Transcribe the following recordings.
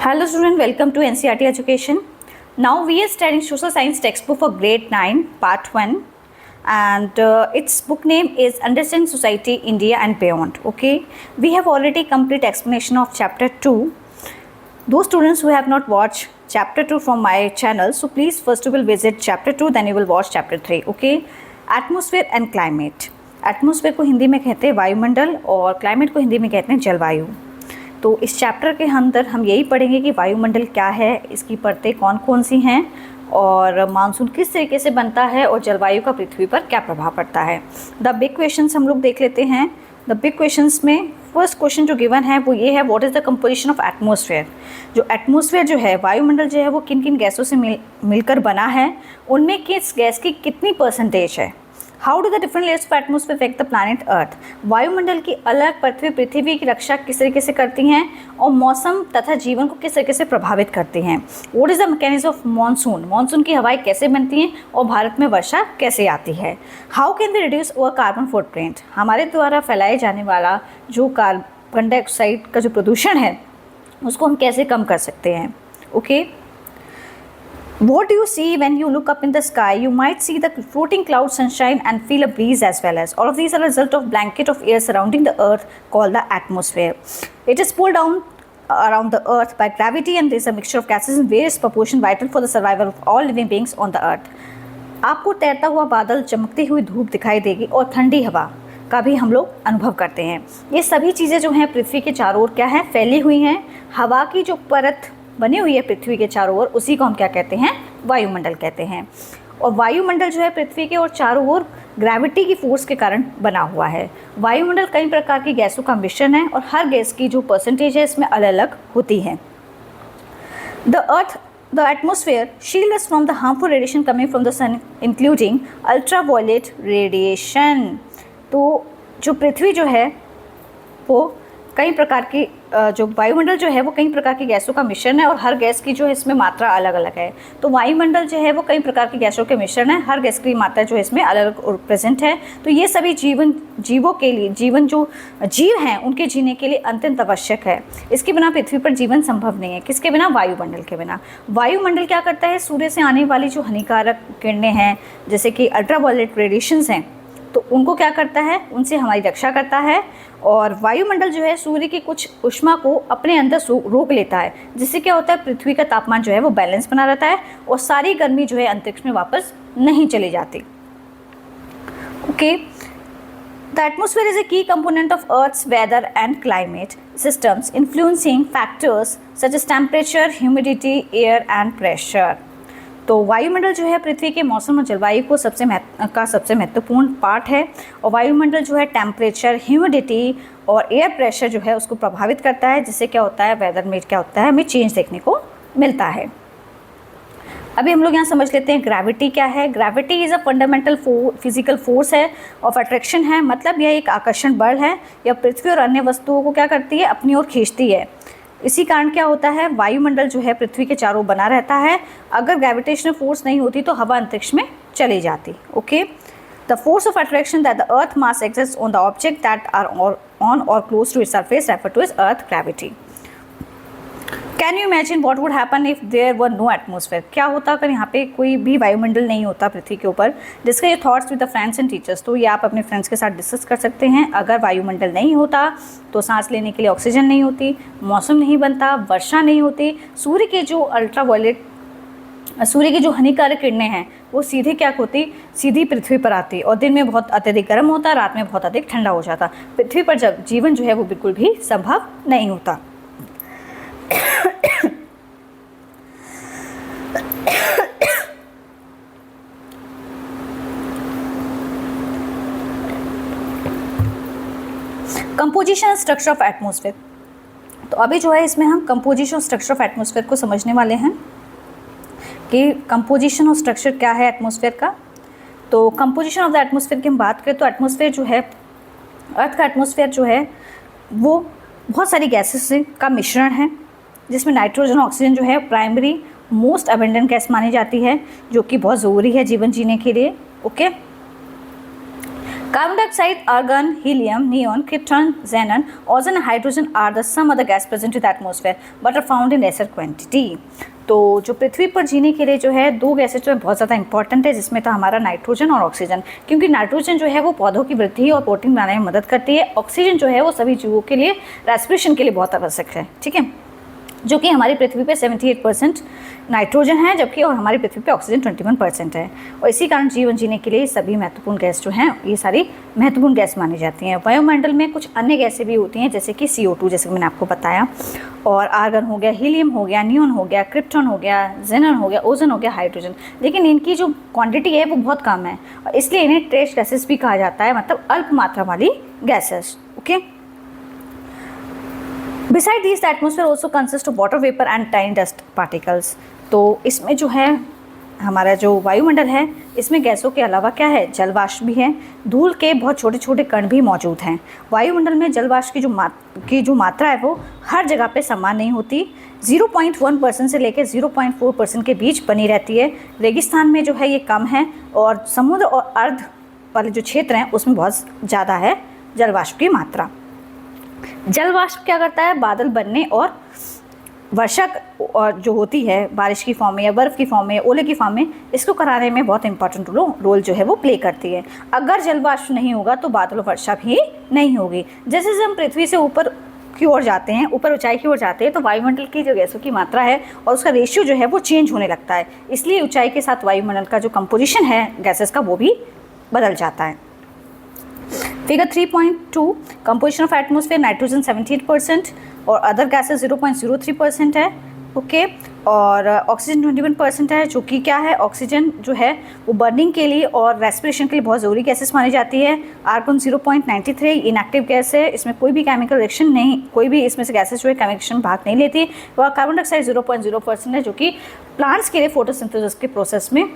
Hello student, welcome to NCERT Education. Now we are studying social science textbook for grade 9 part 1 and its book name is Understanding Society, India and Beyond. Okay, we have already complete explanation of chapter 2. Those students who have not watched chapter 2 from my channel, so please first you will visit chapter 2, then you will watch chapter 3. Okay, Atmosphere and Climate. Atmosphere को हिंदी में कहते हैं वायुमंडल और climate को हिंदी में कहते हैं जलवायु। तो इस चैप्टर के अंदर हम यही पढ़ेंगे कि वायुमंडल क्या है, इसकी परतें कौन कौन सी हैं और मानसून किस तरीके से बनता है और जलवायु का पृथ्वी पर क्या प्रभाव पड़ता है। द बिग क्वेश्चंस हम लोग देख लेते हैं। द बिग क्वेश्चंस में फर्स्ट क्वेश्चन जो गिवन है वो ये है, what is the composition of atmosphere. जो एटमॉस्फेयर जो है, वायुमंडल जो है वो किन किन गैसों से मिलकर बना है, उनमें किस गैस की कितनी परसेंटेज है। How do the different layers of atmosphere affect the planet earth. वायुमंडल की अलग परतें पृथ्वी की रक्षा किस तरीके से करती हैं और मौसम तथा जीवन को किस तरीके से प्रभावित करती हैं। What is the mechanism of monsoon, monsoon की हवाएं कैसे बनती हैं और भारत में वर्षा कैसे आती है। How can we reduce our carbon footprint, हमारे द्वारा फैलाए जाने वाला जो कार्बन डाइऑक्साइड का जो प्रदूषण है उसको हम कैसे कम कर सकते हैं। Okay, What do you see when you look up in the sky? You might see the floating clouds, sunshine and feel a breeze as well as. All of these are a result of blanket of air surrounding the earth called the atmosphere. It is pulled down around the earth by gravity and there is a mixture of gases in various proportion vital for the survival of all living beings on the earth. आपको तैरता हुआ बादल, चमकती हुई धूप दिखाई देगी और ठंडी हवा का भी हम लोग अनुभव करते हैं। ये सभी चीज़ें जो हैं पृथ्वी के चारों ओर क्या है, फैली हुई हैं। हवा की जो परत बनी हुई है पृथ्वी के चारों ओर, उसी को हम क्या कहते हैं, वायुमंडल कहते हैं। और वायुमंडल जो है पृथ्वी के और चारों ओर ग्रेविटी की फोर्स के कारण बना हुआ है। वायुमंडल कई प्रकार की गैसों का मिश्रण है और हर गैस की जो परसेंटेज है इसमें अलग अलग होती है। The atmosphere shields us from the harmful radiation coming from the sun, including ultraviolet radiation. तो जो पृथ्वी जो है वो कई प्रकार की जो वायुमंडल जो है वो कई प्रकार की गैसों का मिश्रण है और हर गैस की जो है इसमें मात्रा अलग अलग है। तो वायुमंडल जो है वो कई प्रकार की गैसों के मिश्रण है, हर गैस की मात्रा जो है इसमें अलग अलग प्रेजेंट है। तो ये सभी जीवों के लिए, जीवन जो जीव हैं उनके जीने के लिए अत्यंत आवश्यक है। इसके बिना पृथ्वी पर जीवन संभव नहीं है। किसके बिना? वायुमंडल के बिना। वायुमंडल क्या करता है, सूर्य से आने वाली जो हानिकारक किरणें हैं जैसे कि अल्ट्रावायलेट रेडिएशंस हैं, तो उनको क्या करता है, उनसे हमारी रक्षा करता है। और वायुमंडल जो है सूर्य की कुछ ऊष्मा को अपने अंदर रोक लेता है, जिससे क्या होता है, पृथ्वी का तापमान जो है वो बैलेंस बना रहता है और सारी गर्मी जो है अंतरिक्ष में वापस नहीं चली जाती। Okay, the atmosphere is a key component of earth's weather and climate systems influencing factors such as temperature, humidity, air and pressure. तो वायुमंडल जो है पृथ्वी के मौसम और जलवायु को सबसे महत्वपूर्ण पार्ट है और वायुमंडल जो है टेम्परेचर, ह्यूमिडिटी और एयर प्रेशर जो है उसको प्रभावित करता है, जिससे क्या होता है, वेदर में क्या होता है, हमें चेंज देखने को मिलता है। अभी हम लोग यहाँ समझ लेते हैं ग्रेविटी क्या है। Gravity is a fundamental physical force है ऑफ अट्रैक्शन है, मतलब यह एक आकर्षण बल है। यह पृथ्वी और अन्य वस्तुओं को क्या करती है, अपनी ओर खींचती है। इसी कारण क्या होता है, वायुमंडल जो है पृथ्वी के चारों बना रहता है। अगर ग्रेविटेशनल फोर्स नहीं होती तो हवा अंतरिक्ष में चली जाती। Okay, the force of attraction that the earth mass exist on the object that are on or close to its surface refer to is earth gravity. Can you imagine what would happen if there were no atmosphere. क्या होता अगर यहाँ पे कोई भी वायुमंडल नहीं होता पृथ्वी के ऊपर। Discuss your thoughts with the friends and teachers, तो ये आप अपने फ्रेंड्स के साथ डिस्कस कर सकते हैं। अगर वायुमंडल नहीं होता तो सांस लेने के लिए ऑक्सीजन नहीं होती, मौसम नहीं बनता, वर्षा नहीं होती, सूर्य के जो हानिकारक किरणें हैं वो सीधे क्या होती, सीधी पृथ्वी पर आती और दिन में बहुत अत्यधिक गर्म होता, रात में बहुत अधिक ठंडा हो जाता। पृथ्वी पर जब जीवन जो है वो बिल्कुल भी संभव नहीं होता। Composition and structure of atmosphere. तो अभी जो है इसमें हम कंपोजिशन और स्ट्रक्चर ऑफ एटमॉस्फेयर को समझने वाले हैं कि कंपोजिशन और स्ट्रक्चर क्या है एटमॉस्फेयर का। तो कंपोजिशन ऑफ द एटमॉस्फेयर की हम बात करें तो एटमॉस्फेयर जो है, अर्थ का एटमॉस्फेयर जो है वो बहुत सारी गैसेस का मिश्रण है, जिसमें नाइट्रोजन और ऑक्सीजन जो है प्राइमरी मोस्ट अबेंडेंट गैस मानी जाती है, जो कि बहुत ज़रूरी है जीवन जीने के लिए। Okay, Carbon dioxide, argon, helium, neon, krypton, xenon, ozone and hydrogen are the some other gas present in the atmosphere but are found in lesser quantity. तो जो पृथ्वी पर जीने के लिए जो है दो गैसेज जो है बहुत ज़्यादा इंपॉर्टेंट है, जिसमें था हमारा नाइट्रोजन और ऑक्सीजन, क्योंकि नाइट्रोजन जो है वो पौधों की वृद्धि और प्रोटीन बनाने में मदद करती है। ऑक्सीजन जो है वो सभी जीवों के लिए रेस्पिरेशन के लिए बहुत आवश्यक है, ठीक है, जो कि हमारी पृथ्वी पे 78% नाइट्रोजन है, जबकि और हमारी पृथ्वी पे ऑक्सीजन 21% है। और इसी कारण जीवन जीने के लिए सभी महत्वपूर्ण गैस जो हैं ये सारी महत्वपूर्ण गैस मानी जाती हैं। वायुमंडल में कुछ अन्य गैसें भी होती हैं, जैसे कि CO2, जैसे कि मैंने आपको बताया, और आर्गन हो गया, हीलियम हो गया, नियॉन हो गया, क्रिप्टॉन हो गया, जेनन हो गया, ओजोन हो गया, हाइड्रोजन। लेकिन इनकी जो क्वांटिटी है वो बहुत कम है और इसलिए इन्हें ट्रेस गैसेस भी कहा जाता है, मतलब अल्प मात्रा वाली gases. Okay, Beside these, the atmosphere also consists of water vapor and tiny dust particles. तो इसमें जो है हमारा जो वायुमंडल है इसमें गैसों के अलावा क्या है, जल वाष्प भी है, धूल के बहुत छोटे छोटे कण भी मौजूद हैं। वायुमंडल में जल वाष्प की जो मात्रा है वो हर जगह पे समान नहीं होती, 0.1% से लेकर 0.4% के बीच बनी रहती है। रेगिस्तान में जो है ये कम है और समुद्र और अर्ध वाले जो क्षेत्र हैं उसमें बहुत ज़्यादा है जल वाष्प की मात्रा। जल वाष्प क्या करता है, बादल बनने और वर्षा और जो होती है बारिश की फॉर्म में या बर्फ़ की फॉर्म में या ओले की फॉर्म में, इसको कराने में बहुत इंपॉर्टेंट रोल जो है वो प्ले करती है। अगर जल वाष्प नहीं होगा तो बादल और वर्षा भी नहीं होगी। जैसे जैसे हम पृथ्वी से ऊपर की ओर जाते हैं, ऊपर ऊंचाई की ओर जाते हैं, तो वायुमंडल की जो गैसों की मात्रा है और उसका रेशियो जो है वो चेंज होने लगता है। इसलिए ऊंचाई के साथ वायुमंडल का जो कंपोजिशन है गैसेस का वो भी बदल जाता है। Figure 3.2, composition of atmosphere, nitrogen 78% और अदर गैसेस 0.03% है। ओके, और ऑक्सीजन 21% है, जो कि क्या है, ऑक्सीजन जो है वो बर्निंग के लिए और रेस्पिरेशन के लिए बहुत ज़रूरी गैसेस मानी जाती है। आर्गन 0.93 इनएक्टिव गैस है, इसमें कोई भी केमिकल रिएक्शन नहीं, कोई भी इसमें से गैसेस जो है केमिकल रिएक्शन भाग नहीं लेती। और कार्बन डाइऑक्साइड 0.0% है, जो कि प्लांट्स के लिए फोटोसिंथेसिस के प्रोसेस में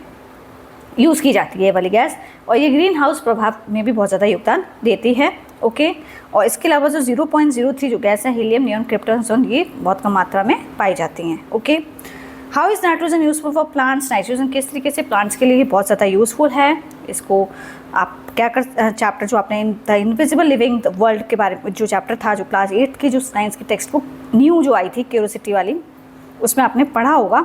यूज़ की जाती है वाली गैस, और ये ग्रीन हाउस प्रभाव में भी बहुत ज़्यादा योगदान देती है। ओके, और इसके अलावा जो 0.03 जो गैस है, हीलियम, नियॉन, क्रिप्टॉन, ओजोन, ये बहुत कम मात्रा में पाई जाती हैं। Okay, how is nitrogen useful for plants, nitrogen किस तरीके से प्लांट्स के लिए बहुत ज़्यादा यूजफुल है, इसको आप क्या कर चैप्टर जो आपने द इनविजिबल लिविंग वर्ल्ड के बारे में जो चैप्टर था, जो क्लास 8 की जो साइंस की टेक्स्ट बुक न्यू जो आई थी क्यूरियोसिटी वाली, उसमें आपने पढ़ा होगा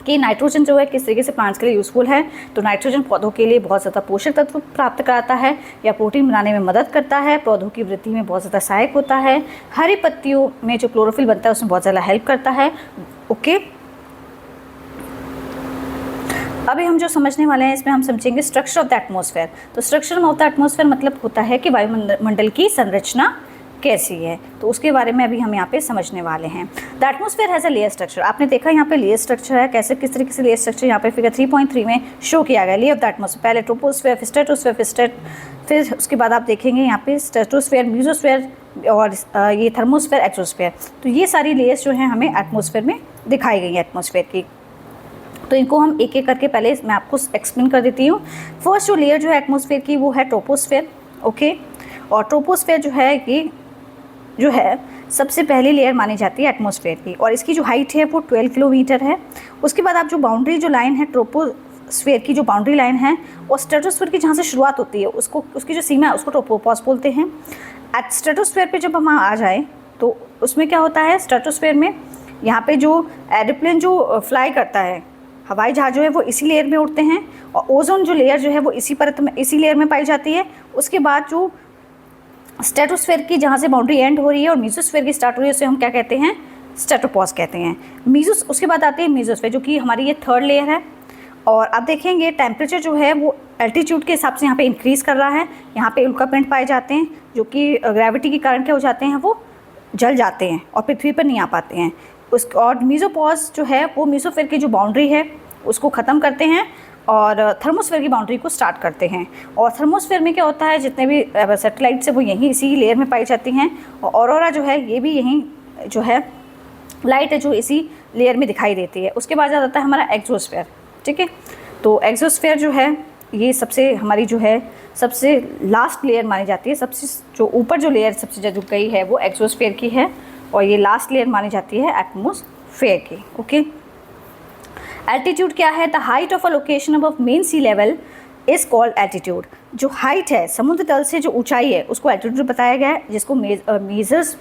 कि नाइट्रोजन जो है किस तरीके से प्लांट्स के लिए यूज़फुल है। तो नाइट्रोजन पौधों के लिए बहुत ज़्यादा पोषक तत्व प्राप्त कराता है या प्रोटीन बनाने में मदद करता है, पौधों की वृद्धि में बहुत ज़्यादा सहायक होता है, हरी पत्तियों में जो क्लोरोफिल बनता है उसमें बहुत ज़्यादा हेल्प करता है। ओके, अभी हम जो समझने वाले हैं इसमें हम समझेंगे स्ट्रक्चर ऑफ द एटमॉस्फेयर। तो स्ट्रक्चर ऑफ द एटमॉस्फेयर मतलब होता है कि वायुमंडल की संरचना कैसी है, तो उसके बारे में अभी हम यहाँ पे समझने वाले हैं। The atmosphere has a layer structure, आपने देखा यहाँ पे लेयर स्ट्रक्चर है, कैसे किस तरीके से लेयर स्ट्रक्चर यहाँ पे फिगर 3.3 में शो किया गया। लेयर ऑफ द एटमॉस्फेयर, पहले ट्रोपोस्फेयर, फिर स्ट्रेटोस्फेयर, फिर उसके बाद आप देखेंगे यहाँ पे स्ट्रेटोस्फेयर, मीसोस्फेयर और ये थर्मोस्फेयर, एक्सोस्फेयर। तो ये सारी लेयर्स जो हैं हमें एटमॉस्फेयर में दिखाई गई है एटमॉस्फेयर की। तो इनको हम एक एक करके पहले मैं आपको एक्सप्लेन कर देती हूँ। फर्स्ट जो लेयर जो है एटमॉस्फेयर की वो है ट्रोपोस्फेयर। ओके, और ट्रोपोस्फेयर जो है ये जो है सबसे पहली लेयर मानी जाती है एटमॉस्फेयर की, और इसकी जो हाइट है वो 12 किलोमीटर है। उसके बाद आप जो बाउंड्री जो लाइन है ट्रोपोस्फेयर की, जो बाउंड्री लाइन है और स्ट्रेटोस्फेयर की जहाँ से शुरुआत होती है उसको, उसकी जो सीमा है उसको ट्रोपोपॉज बोलते हैं। एट स्ट्रेटोस्फेयर पे जब हम आ जाएँ तो उसमें क्या होता है, स्ट्रेटोस्फेयर में यहाँ पे जो एरोप्लेन जो फ्लाई करता है, हवाई जहाज जो है वो इसी लेयर में उड़ते हैं, और ओजोन जो लेयर जो है वो इसी परत में, इसी लेयर में पाई जाती है। उसके बाद जो स्ट्रेटोस्फेयर की जहाँ से बाउंड्री एंड हो रही है और मीसोस्फेयर की स्टार्ट हो रही है उसे हम क्या कहते हैं, स्ट्रेटोपॉज कहते हैं। उसके बाद आती है मीसोस्फेयर, जो कि हमारी ये थर्ड लेयर है। और अब देखेंगे टेम्परेचर जो है वो एल्टीट्यूड के हिसाब से यहाँ पे इंक्रीज़ कर रहा है। यहाँ पे उल्कापिंड पाए जाते हैं जो कि ग्रेविटी के कारण क्या हो जाते हैं, वो जल जाते हैं और पृथ्वी पर नहीं आ पाते हैं। और मीसोपॉज जो है वो मीसोस्फेयर की जो बाउंड्री है उसको ख़त्म करते हैं और थर्मोस्फेयर की बाउंड्री को स्टार्ट करते हैं। और थर्मोस्फेयर में क्या होता है, जितने भी सैटेलाइट्स है वो यहीं इसी लेयर में पाई जाती हैं, और ऑरोरा जो है ये भी यहीं जो है लाइट है जो इसी लेयर में दिखाई देती है। उसके बाद आता है हमारा एक्सोस्फेयर। ठीक है, तो एक्सोस्फेयर जो है ये सबसे हमारी जो है सबसे लास्ट लेयर मानी जाती है। सबसे जो ऊपर जो लेयर सबसे ज़्यादा गई है वो एक्सोस्फेयर की है, और ये लास्ट लेयर मानी जाती है एटमॉस्फेयर की। ओके, एल्टीट्यूड क्या है, the height of a location above mean sea level is called altitude. जो हाइट है, समुद्र तल से जो ऊंचाई है, उसको एल्टीट्यूड बताया गया है, जिसको मेजर्स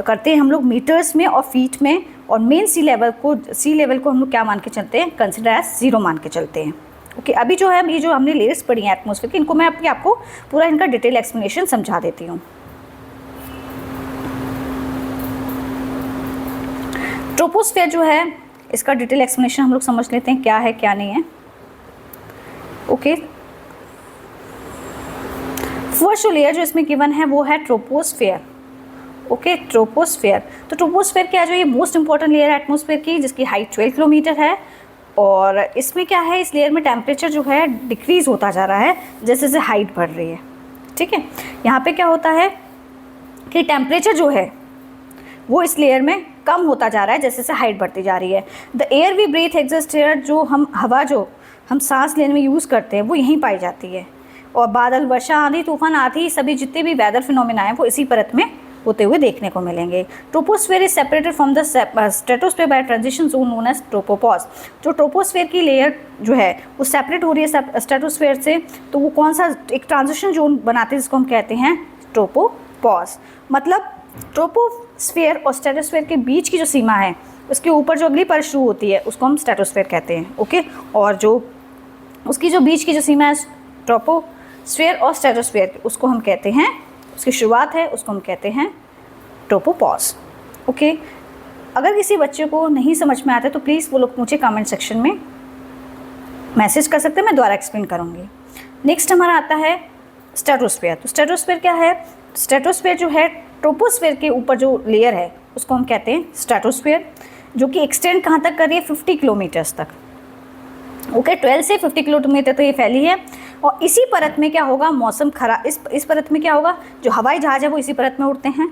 करते हैं हम लोग मीटर्स में और फीट में। और मेन सी लेवल को हम लोग क्या मान के चलते हैं, कंसिडर एज 0 मान के चलते हैं। ओके, अभी जो है ये जो हमने लेयर्स पढ़ी हैं एटमॉस्फेयर की, इनको मैं आपको पूरा इनका डिटेल एक्सप्लेनेशन समझा देती हूँ। ट्रोपोस्फेयर जो है, इसका डिटेल एक्सप्लेनेशन हम लोग समझ लेते हैं, क्या है क्या नहीं है। ओके, फर्स्ट जो लेयर जो इसमें गिवन है वो है ट्रोपोस्फेयर। Okay, troposphere. तो ट्रोपोस्फेयर क्या है, जो ये मोस्ट इंपॉर्टेंट लेयर है एटमॉस्फेयर की, जिसकी हाइट 12 किलोमीटर है। और इसमें क्या है, इस लेयर में टेम्परेचर जो है डिक्रीज होता जा रहा है जैसे जैसे हाइट बढ़ रही है। ठीक है, यहाँ पे क्या होता है कि टेम्परेचर जो है वो इस लेयर में कम होता जा रहा है जैसे जैसे हाइट बढ़ती जा रही है। The air we breathe exist air, जो हवा जो हम सांस लेने में यूज़ करते हैं वो यहीं पाई जाती है। और बादल, वर्षा, आंधी, तूफान आदि सभी जितने भी वेदर फिनोमिना हैं वो इसी परत में होते हुए देखने को मिलेंगे। Troposphere is separated from the stratosphere by transition zone known as tropopause. जो ट्रोपोस्फेयर की लेयर जो है वो सेपरेट हो रही है स्ट्रेटोस्फेयर से, तो वो कौन सा एक ट्रांजिशन जोन बनाते हैं जिसको हम कहते हैं ट्रोपोपॉज। मतलब ट्रोपोस्फेयर और स्ट्रेटोस्फेयर के बीच की जो सीमा है, उसके ऊपर जो अगली परत शुरू होती है उसको हम स्ट्रेटोस्फेयर कहते हैं। ओके, और जो उसकी जो बीच की जो सीमा है ट्रोपोस्फेयर और स्ट्रेटोस्फेयर, उसको हम कहते हैं, उसकी शुरुआत है, उसको हम कहते हैं ट्रोपोपॉज। ओके, अगर किसी बच्चे को नहीं समझ में आता तो प्लीज़ वो लोग मुझे कमेंट सेक्शन में मैसेज कर सकते हैं, मैं दोबारा एक्सप्लेन करूँगी। नेक्स्ट हमारा आता है स्ट्रेटोस्फेयर। तो स्ट्रेटोस्फेयर क्या है, स्ट्रेटोस्फेयर जो है ट्रोपोस्फेयर के ऊपर जो लेयर है उसको हम कहते हैं स्ट्रेटोस्फेयर, जो कि एक्सटेंड कहाँ तक कर रही है, 50 किलोमीटर्स तक। ओके, 12 से 50 किलोमीटर तो ये फैली है। और इसी परत में क्या होगा, मौसम खराब, इस परत में क्या होगा, जो हवाई जहाज़ है वो इसी परत में उड़ते हैं।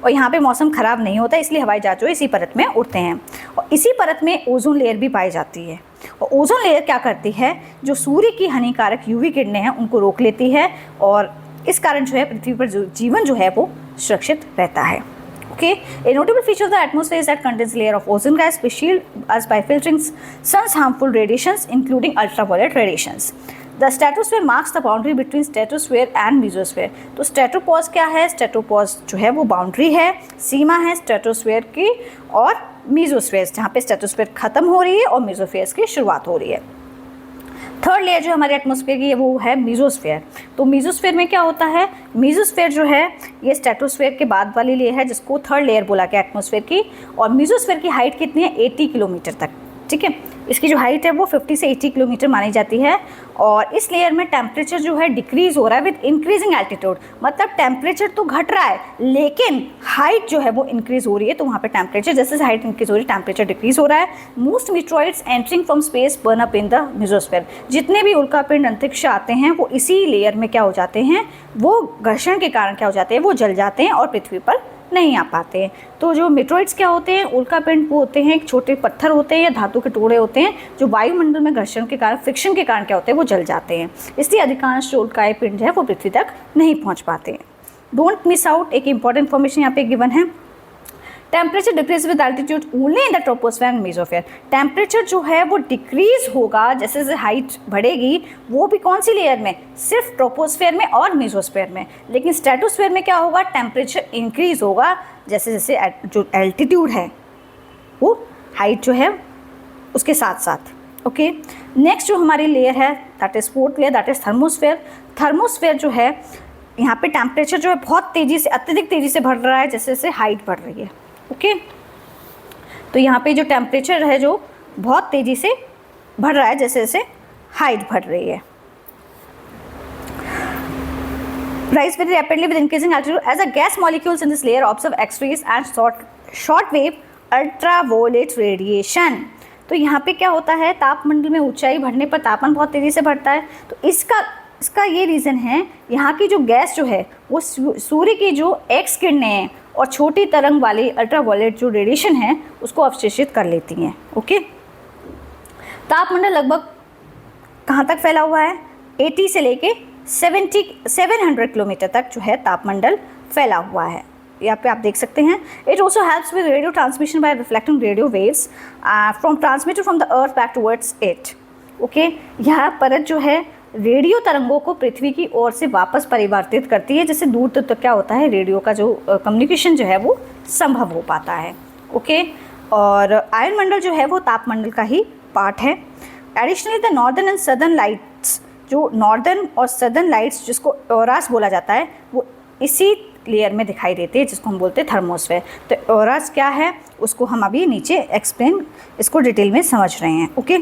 और यहाँ पे मौसम ख़राब नहीं होता, इसलिए हवाई जहाज़ जो इसी परत में उड़ते हैं। और इसी परत में ओजोन लेयर भी पाई जाती है। और ओजोन लेयर क्या करती है, जो सूर्य की हानिकारक यूवी किरणें हैं उनको रोक लेती है, और इस कारण जो है पृथ्वी पर जो जीवन जो है वो सुरक्षित रहता है। Okay, a notable feature of the atmosphere is that contains layer of ozone gas which shield us by filtering sun's harmful radiations, including ultraviolet radiations. The stratosphere marks the boundary between stratosphere and mesosphere. तो stratopause क्या है, stratopause जो है वो boundary है, सीमा है stratosphere की और मेसोस्फेयर, जहाँ पे स्ट्रेटोस्फेयर खत्म हो रही है और मेसोस्फेयर की शुरुआत हो रही है। थर्ड लेयर जो हमारे एटमॉस्फेयर की है वो है मेसोस्फेयर। तो मेसोस्फेयर में क्या होता है, मेसोस्फेयर जो है ये स्ट्रेटोस्फेयर के बाद वाली लेयर है जिसको थर्ड लेयर बोला गया एटमॉस्फेयर की। और मेसोस्फेयर की हाइट कितनी है, 80 किलोमीटर तक। ठीक है, इसकी जो हाइट है वो 50 से 80 किलोमीटर मानी जाती है। और इस लेयर में टेम्परेचर जो है डिक्रीज हो रहा है विद इंक्रीजिंग एल्टीट्यूड, मतलब टेम्परेचर तो घट रहा है लेकिन हाइट जो है वो इंक्रीज हो रही है। तो वहाँ पे टेम्परेचर जैसे हाइट इंक्रीज हो रही है टेम्परेचर डिक्रीज हो रहा है। Most meteoroids entering from space burn up in the mesosphere. जितने भी उल्कापिंड अंतरिक्ष आते हैं वो इसी लेयर में क्या हो जाते हैं, वो घर्षण के कारण क्या हो जाते हैं, वो जल जाते हैं और पृथ्वी पर नहीं आ पाते हैं। तो जो मेट्रॉइड्स क्या होते हैं, उल्कापिंड वो होते हैं, एक छोटे पत्थर होते हैं या धातु के टुकड़े होते हैं जो वायुमंडल में घर्षण के कारण, फ्रिक्शन के कारण क्या होते हैं, वो जल जाते हैं। इसलिए अधिकांश जो उल्काए पिंड है वो पृथ्वी तक नहीं पहुंच पाते हैं। डोंट मिस आउट, एक इंपॉर्टेंट इन्फॉर्मेशन यहाँ पे गिवन है, temperature decrease with altitude only in the troposphere and mesosphere. Temperature जो है वो डिक्रीज होगा जैसे जैसे हाइट बढ़ेगी, वो भी कौन सी लेयर में, सिर्फ ट्रोपोस्फेयर में और मेसोस्फेयर में। लेकिन स्ट्रेटोस्फेयर में क्या होगा, टेम्परेचर इंक्रीज होगा जैसे जैसे जो एल्टीट्यूड है वो हाइट जो है उसके साथ साथ। ओके, नेक्स्ट जो हमारी लेयर है that is fourth layer, that is thermosphere. Thermosphere जो है यहाँ पे टेम्परेचर जो है बहुत तेज़ी से, अत्यधिक तेज़ी से बढ़ रहा है जैसे जैसे हाइट बढ़ रही है। ओके, तो यहाँ पे जो टेम्परेचर है जो बहुत तेज़ी से बढ़ रहा है जैसे जैसे हाइट बढ़ रही है। rise very rapidly with increasing altitude as the gas molecules in this layer observe X-rays and short wave ultraviolet radiation। तो यहाँ पे क्या होता है, तापमंडल में ऊंचाई बढ़ने पर तापमान बहुत तेज़ी से बढ़ता है। तो इसका ये रीज़न है, यहाँ की जो गैस जो है वो सूर्य की जो एक्स किरणें हैं और छोटी तरंग वाली अल्ट्रावायलेट जो रेडिएशन है उसको अवशोषित कर लेती हैं। ओके, तापमंडल लगभग कहाँ तक फैला हुआ है, 80 से लेके 700 किलोमीटर तक जो है तापमंडल फैला हुआ है। यहाँ पे आप देख सकते हैं। It also helps with radio transmission by reflecting radio waves from transmitted from the earth back towards it. Okay, यह परत जो है रेडियो तरंगों को पृथ्वी की ओर से वापस परिवर्तित करती है, जिससे दूर तक क्या होता है, रेडियो का जो कम्युनिकेशन जो है वो संभव हो पाता है। ओके, और आयनमंडल जो है वो तापमंडल का ही पार्ट है। Additionally the northern and southern lights, जो नॉर्दर्न और सदर्न लाइट्स जिसको ऑरास बोला जाता है, वो इसी लेयर में दिखाई देती है जिसको हम बोलते हैं थर्मोस्फेयर। तो ऑरास क्या है उसको हम अभी नीचे एक्सप्लेन, इसको डिटेल में समझ रहे हैं। Okay,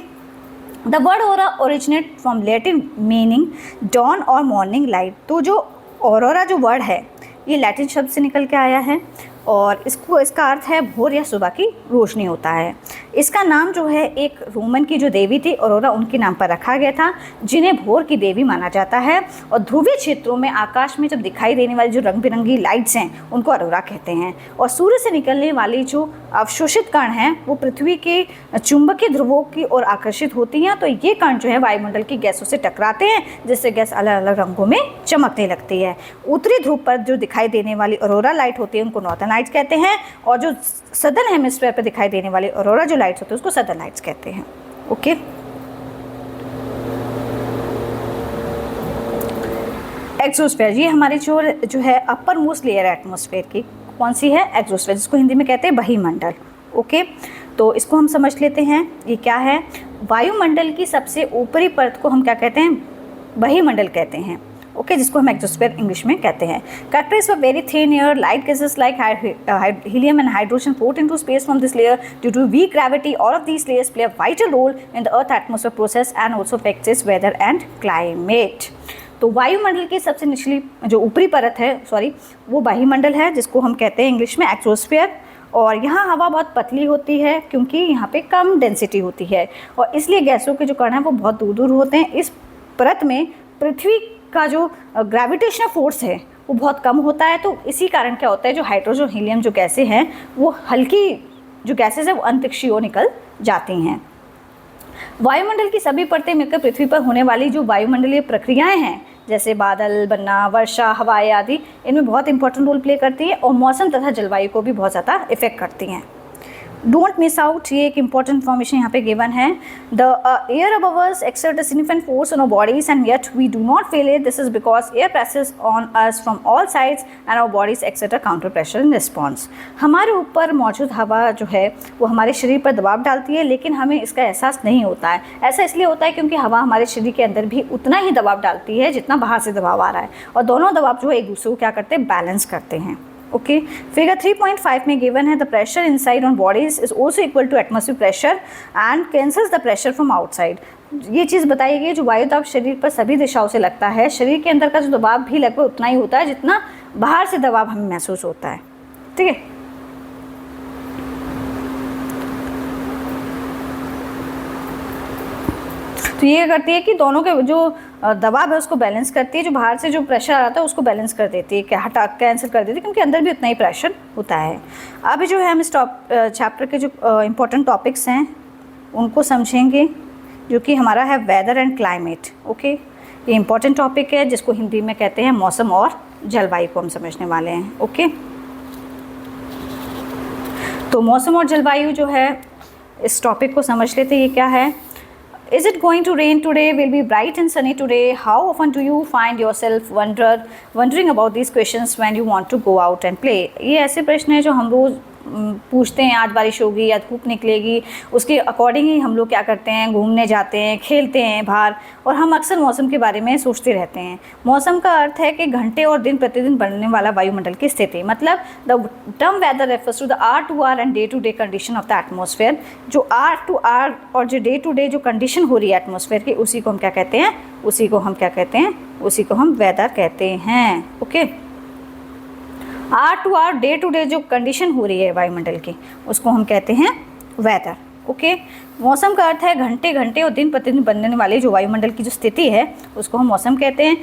the word aura originate from Latin meaning dawn और मॉर्निंग लाइट। तो जो ऑरोरा जो वर्ड है ये लैटिन शब्द से निकल के आया है और इसका अर्थ है भोर या सुबह की रोशनी होता है। इसका नाम जो है एक रोमन की जो देवी थी ऑरोरा, उनके नाम पर रखा गया था, जिन्हें भोर की देवी माना जाता है। और ध्रुवीय क्षेत्रों में आकाश में जब दिखाई देने वाली जो रंग बिरंगी लाइट्स हैं उनको ऑरोरा कहते हैं। और सूर्य से निकलने वाली जो अवशोषित कण हैं वो पृथ्वी के चुंबकीय ध्रुवों की ओर आकर्षित होती हैं। तो ये कण जो है वायुमंडल की गैसों से टकराते हैं, जिससे गैस अलग अलग रंगों में चमकने लगती है। उत्तरी ध्रुव पर जो दिखाई देने वाली ऑरोरा लाइट होती है उनको नॉर्दर्न लाइट्स कहते हैं, और जो सदर्न हेमिस्फीयर पर दिखाई देने वाली ऑरोरा जो लाइट्स होती है उसको सदर्न लाइट्स कहते हैं। ओके, एक्सोस्फीयर, ये हमारी जो है अपर मोस्ट लेयर है एटमॉस्फेयर की, कौन सी है, एक्सोस्फीयर, जिसको हिंदी में कहते हैं बहिमंडल। ओके, तो इसको हम समझ लेते हैं ये क्या है। वायुमंडल की सबसे ऊपरी परत को हम क्या कहते हैं, बहिमंडल कहते हैं। ओके, जिसको हम एक्सोस्फीयर इंग्लिश में कहते हैं। Characterised by very thin air, light gases like helium and hydrogen float into space from this layer due to weak gravity. All of these layers play a vital role in the Earth atmosphere process and also affects its weather and climate. तो वायुमंडल की सबसे निचली जो ऊपरी परत है, वो वायुमंडल है, जिसको हम कहते हैं इंग्लिश में एक्सोस्फीयर। और यहाँ हवा बहुत पतली होती है क्योंकि यहाँ पे कम डेंसिटी होती है और इसलिए गैसों के जो कण हैं वो बहुत दूर दूर होते हैं। इस परत में पृथ्वी का जो ग्रेविटेशनल फोर्स है वो बहुत कम होता है। तो इसी कारण क्या होता है, जो हाइड्रोजन हीलियम जो गैसें हैं वो हल्की जो गैसेज है वो अंतरिक्ष की ओर निकल जाती हैं। वायुमंडल की सभी परतें मिलकर पृथ्वी पर होने वाली जो वायुमंडलीय प्रक्रियाएं हैं, जैसे बादल बनना, वर्षा, हवाएं आदि, इनमें बहुत इंपॉर्टेंट रोल प्ले करती है और मौसम तथा जलवायु को भी बहुत ज़्यादा इफेक्ट करती हैं। डोंट मिस आउट, ये एक इंपॉर्टेंट इन्फॉर्मेशन यहाँ पे गिवन है। The air above us exert a significant force on our bodies and yet we do not feel it. This is because air presses on us from all sides and our bodies exert a counter pressure in response. हमारे ऊपर मौजूद हवा जो है वो हमारे शरीर पर दबाव डालती है, लेकिन हमें इसका एहसास नहीं होता है। ऐसा इसलिए होता है क्योंकि हवा हमारे शरीर के अंदर भी उतना ही दबाव डालती है जितना बाहर से दबाव आ रहा है, और दोनों दबाव जो है एक दूसरे को क्या करते हैं, बैलेंस करते हैं। ओके, फिगर 3.5 में गिवन है the pressure inside on bodies is also equal to atmosphere pressure and cancels the pressure from outside. ये चीज़ बताई गई, जो वायु दाब शरीर पर सभी दिशाओं से लगता है, शरीर के अंदर का जो दबाव भी लगभग उतना ही होता है जितना बाहर से दबाव हमें महसूस होता है। ठीक है, तो ये करती है कि दोनों के जो दबाव है उसको बैलेंस करती है, जो बाहर से जो प्रेशर आता है उसको बैलेंस कर देती है, हटा कैंसिल कर देती है, क्योंकि अंदर भी उतना ही प्रेशर होता है। अभी जो है हम इस चैप्टर के जो इम्पोर्टेंट टॉपिक्स हैं उनको समझेंगे, जो कि हमारा है वेदर एंड क्लाइमेट। ओके, ये इंपॉर्टेंट टॉपिक है जिसको हिंदी में कहते हैं मौसम और जलवायु को हम समझने वाले हैं। ओके, तो मौसम और जलवायु जो है इस टॉपिक को समझ लेते हैं। ये क्या है, Is it going to rain today? Will be bright and sunny today? How often do you find yourself wondering about these questions when you want to go out and play? ये ऐसे प्रश्न हैं जो हम रोज़ पूछते हैं, आज बारिश होगी या धूप निकलेगी, उसके अकॉर्डिंग ही हम लोग क्या करते हैं, घूमने जाते हैं, खेलते हैं बाहर, और हम अक्सर मौसम के बारे में सोचते रहते हैं। मौसम का अर्थ है कि घंटे और दिन प्रतिदिन बढ़ने वाला वायुमंडल की स्थिति, मतलब the term weather refers to the hour to hour and day to day condition of the atmosphere. जो आर टू आर और जो डे टू डे जो कंडीशन हो रही है एटमॉस्फेयर की, उसी को हम क्या कहते हैं, उसी को हम क्या कहते हैं, उसी को हम वेदर कहते हैं। Okay, hour to hour day to day जो कंडीशन हो रही है वायुमंडल की, उसको हम कहते हैं वेदर। ओके, मौसम का अर्थ है घंटे घंटे और दिन प्रतिदिन बनने वाली जो वायुमंडल की जो स्थिति है उसको हम मौसम कहते हैं।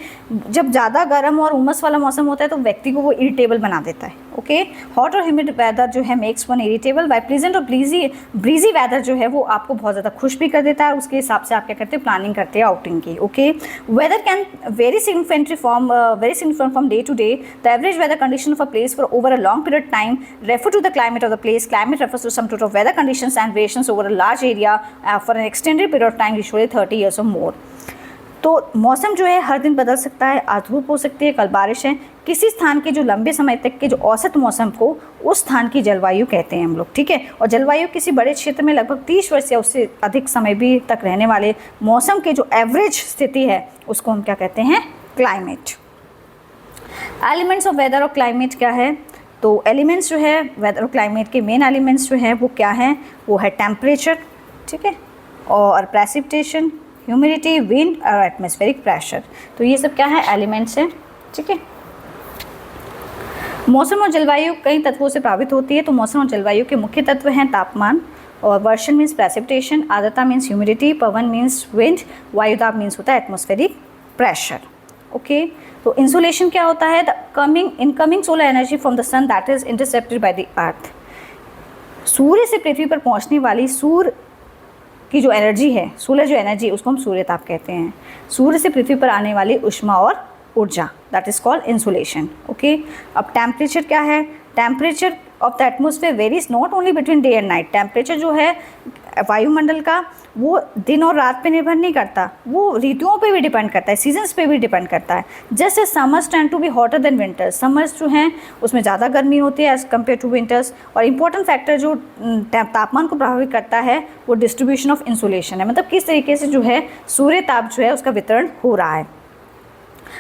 जब ज़्यादा गर्म और उमस वाला मौसम होता है तो व्यक्ति को वो इरिटेबल बना देता है। ओके, हॉट और ह्यूमिड वेदर जो है makes one irritable, while pleasant और ब्रीजी वेदर जो है वो आपको बहुत ज़्यादा खुश भी कर देता है। उसके हिसाब से आप क्या करते हैं, प्लानिंग करते हैं आउटिंग की। Okay, weather can vary significantly from day to day. The average weather condition of a place for over a long period time refer to the climate of the place. Climate refers to sum total of weather conditions and variations over a large area for an extended period of time, usually 30 years or more. तो मौसम जो है हर दिन बदल सकता है, आज धूप हो सकती है, कल बारिश है। किसी स्थान के जो लंबे समय तक के जो औसत मौसम को उस स्थान की जलवायु कहते हैं हम लोग, ठीक है। और जलवायु किसी बड़े क्षेत्र में लगभग 30 वर्ष या उससे अधिक समय भी तक रहने वाले मौसम के जो एवरेज स्थिति है उसको हम क्या कहते हैं, क्लाइमेट। एलिमेंट्स ऑफ वेदर और क्लाइमेट क्या है, तो एलिमेंट्स जो है वेदर और क्लाइमेट के मेन एलिमेंट्स जो है वो क्या हैं, वो है टेम्परेचर, ठीक है, और प्रेसिपिटेशन, ह्यूमिडिटी, विंड और एटमॉस्फेरिक प्रेशर। तो ये सब क्या है, एलिमेंट्स हैं, ठीक है। मौसम और जलवायु कई तत्वों से प्रभावित होती है। तो मौसम और जलवायु के मुख्य तत्व हैं तापमान, और वर्षण मीन्स प्रेसिपिटेशन, आर्द्रता मीन्स ह्यूमिडिटी, पवन मीन्स विंड, वायुदाब मीन्स होता है एटमॉस्फेरिक प्रेशर। ओके, तो इंसुलेशन क्या होता है, the incoming solar energy from the sun that is intercepted by the earth. सूर्य से पृथ्वी पर पहुंचने वाली सूर्य की जो एनर्जी है, सोलर जो एनर्जी, उसको हम सूर्यताप कहते हैं। सूर्य से पृथ्वी पर आने वाली ऊष्मा और ऊर्जा, that is called insulation. Okay, अब टेम्परेचर क्या है, temperature of the atmosphere varies not only between day and night. Temperature जो है वायुमंडल का वो दिन और रात पे निर्भर नहीं करता, वो ऋतुओं पे भी डिपेंड करता है, सीजन्स पे भी डिपेंड करता है। जैसे summers tend to be hotter than winters, summers जो हैं उसमें ज़्यादा गर्मी होती है एज़ कम्पेयर टू विंटर्स। और इम्पोर्टेंट फैक्टर जो तापमान को प्रभावित करता है वो डिस्ट्रीब्यूशन ऑफ इंसुलेशन है, मतलब किस तरीके से जो है सूर्य ताप जो है उसका वितरण हो रहा है।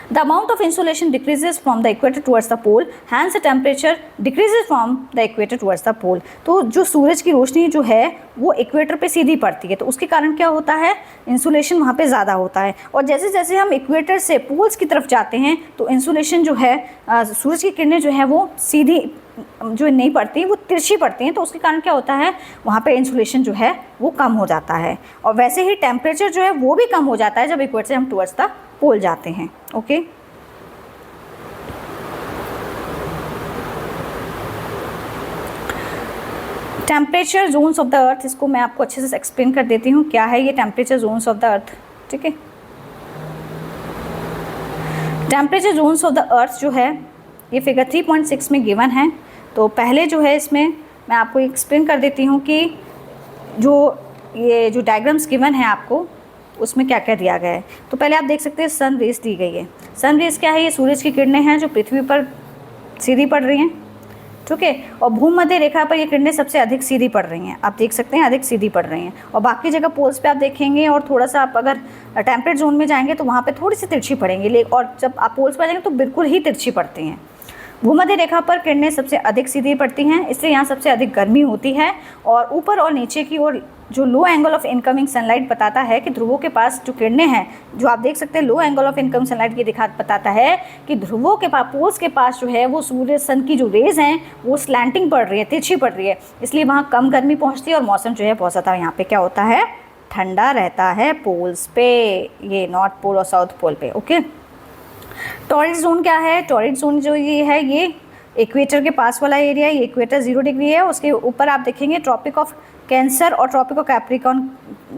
The amount of insolation decreases from the equator towards the pole, hence the temperature decreases from the equator towards the pole। तो जो सूरज की रोशनी जो है वो इक्वेटर पे सीधी पड़ती है, तो उसके कारण क्या होता है, इंसुलेशन वहाँ पे ज़्यादा होता है। और जैसे जैसे हम इक्वेटर से पोल्स की तरफ जाते हैं तो इंसुलेशन जो है, सूरज की किरणें जो है वो सीधी जो नहीं पड़ती, वो तिरछी पड़ती हैं, तो उसके कारण क्या होता है, वहाँ पे इंसुलेशन जो है वो कम हो जाता है। और वैसे ही टेम्परेचर जो है वो भी कम हो जाता है जब इक्वेटर से हम टुवर्ड्स द पोल जाते हैं। Okay, temperature zones of the earth, इसको मैं आपको अच्छे से एक्सप्लेन कर देती हूँ क्या है ये temperature zones of the earth, ठीक है। Temperature zones of the earth जो है ये फिगर 3.6 में गिवन है। तो पहले जो है इसमें मैं आपको एक्सप्लेन कर देती हूँ कि ये जो डायग्राम्स गिवन है आपको उसमें क्या क्या दिया गया है। तो पहले आप देख सकते हैं सन रेज दी गई है। सन रेज क्या है, ये सूरज की किरणें हैं जो पृथ्वी पर सीधी पड़ रही हैं, ठीक है। और भूमध्य रेखा पर ये किरणें सबसे अधिक सीधी पड़ रही हैं, आप देख सकते हैं अधिक सीधी पड़ रही हैं। और बाकी जगह पोल्स पे आप देखेंगे और थोड़ा सा आप अगर टेम्परेट जोन में जाएंगे तो वहाँ पे थोड़ी सी तिरछी पड़ेंगी, और जब आप पोल्स पर जाएंगे तो बिल्कुल ही तिरछी पड़ती हैं। भूमध्य रेखा पर किरणें सबसे अधिक सीधी पड़ती हैं, इसलिए यहाँ सबसे अधिक गर्मी होती है। और ऊपर और नीचे की ओर जो लो एंगल ऑफ इनकमिंग सनलाइट बताता है कि ध्रुवों के पास जो किरणें हैं, जो आप देख सकते हैं लो एंगल ऑफ इनकमिंग सनलाइट ये बताता है कि ध्रुवों के पास, पोल्स के पास जो है वो सूर्य सन की जो रेज हैं वो स्लैंटिंग पड़ रही है, तिरछी पड़ रही है, इसलिए वहाँ कम गर्मी पहुँचती है और मौसम जो है बहुत ज़्यादा यहाँ पे क्या होता है, ठंडा रहता है पोल्स पे, ये नॉर्थ पोल और साउथ पोल पे। ओके, टॉरिड जोन क्या है, टॉरिड जोन जो ये है ये इक्वेटर के पास वाला एरिया है, ये इक्वेटर 0 डिग्री है, उसके ऊपर आप देखेंगे ट्रॉपिक ऑफ कैंसर और ट्रॉपिक ऑफ कैप्रिकॉर्न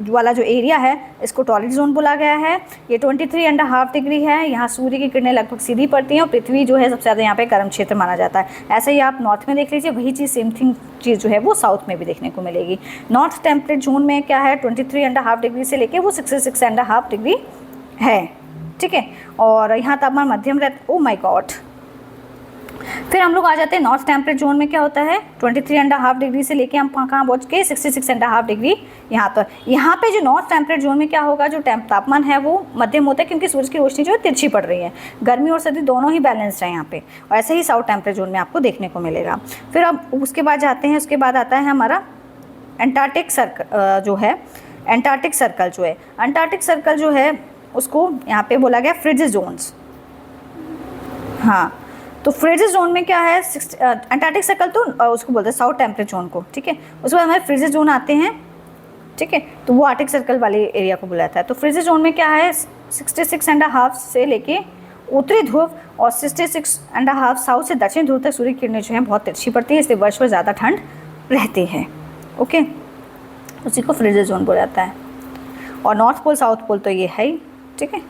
वाला जो एरिया है इसको टॉरिड जोन बोला गया है। ये 23.5 डिग्री है, यहाँ सूर्य की किरणें लगभग सीधी पड़ती हैं और पृथ्वी जो है सबसे ज़्यादा यहाँ पे गर्म क्षेत्र माना जाता है। ऐसे ही आप नॉर्थ में देख लीजिए, वही चीज़ सेम थिंग चीज़ जो है वो साउथ में भी देखने को मिलेगी। नॉर्थ टेम्परेट जोन में क्या है 23.5 डिग्री से लेके वो 66.5 डिग्री है, ठीक है। और यहाँ तापमान मध्यम रहता, ओ माय गॉड। फिर हम लोग आ जाते हैं नॉर्थ टेम्परेट जोन में, क्या होता है 23.5 डिग्री से लेके हम कहाँ पहुँच के 66.5 डिग्री यहाँ पर। यहाँ पे जो नॉर्थ टेम्परेट जोन में क्या होगा, जो तापमान है वो मध्यम होता है क्योंकि सूरज की रोशनी जो है तिरछी पड़ रही है, गर्मी और सर्दी दोनों ही बैलेंस्ड है यहाँ पे। और ऐसे ही साउथ टेम्परेट जोन में आपको देखने को मिलेगा। फिर अब उसके बाद जाते हैं, उसके बाद आता है हमारा एंटार्क्टिक सर्कल जो है, एंटार्क्टिक सर्कल जो है, एंटार्क्टिक सर्कल जो है उसको यहाँ पे बोला गया फ्रिज जोन्स। हाँ, तो फ्रिज जोन में क्या है, एंटार्क्टिक सर्कल तो उसको बोलते हैं साउथ टेम्परेट जोन को, ठीक है। उसके बाद हमारे फ्रिज जोन आते हैं, ठीक है, तो वो आर्टिक सर्कल वाले एरिया को बुलाता है। तो फ्रिज जोन में क्या है 66.5 से लेके उत्तरी ध्रुव और 66.5 साउथ से दक्षिण ध्रुव तक सूर्य की किरणें जो हैं बहुत तिरछी पड़ती है, इसलिए वर्ष भर ज़्यादा ठंड रहती है। ओके, उसी को फ्रिज जोन बोला जाता है। और नॉर्थ पोल साउथ पोल तो ये है ही, ठीक है,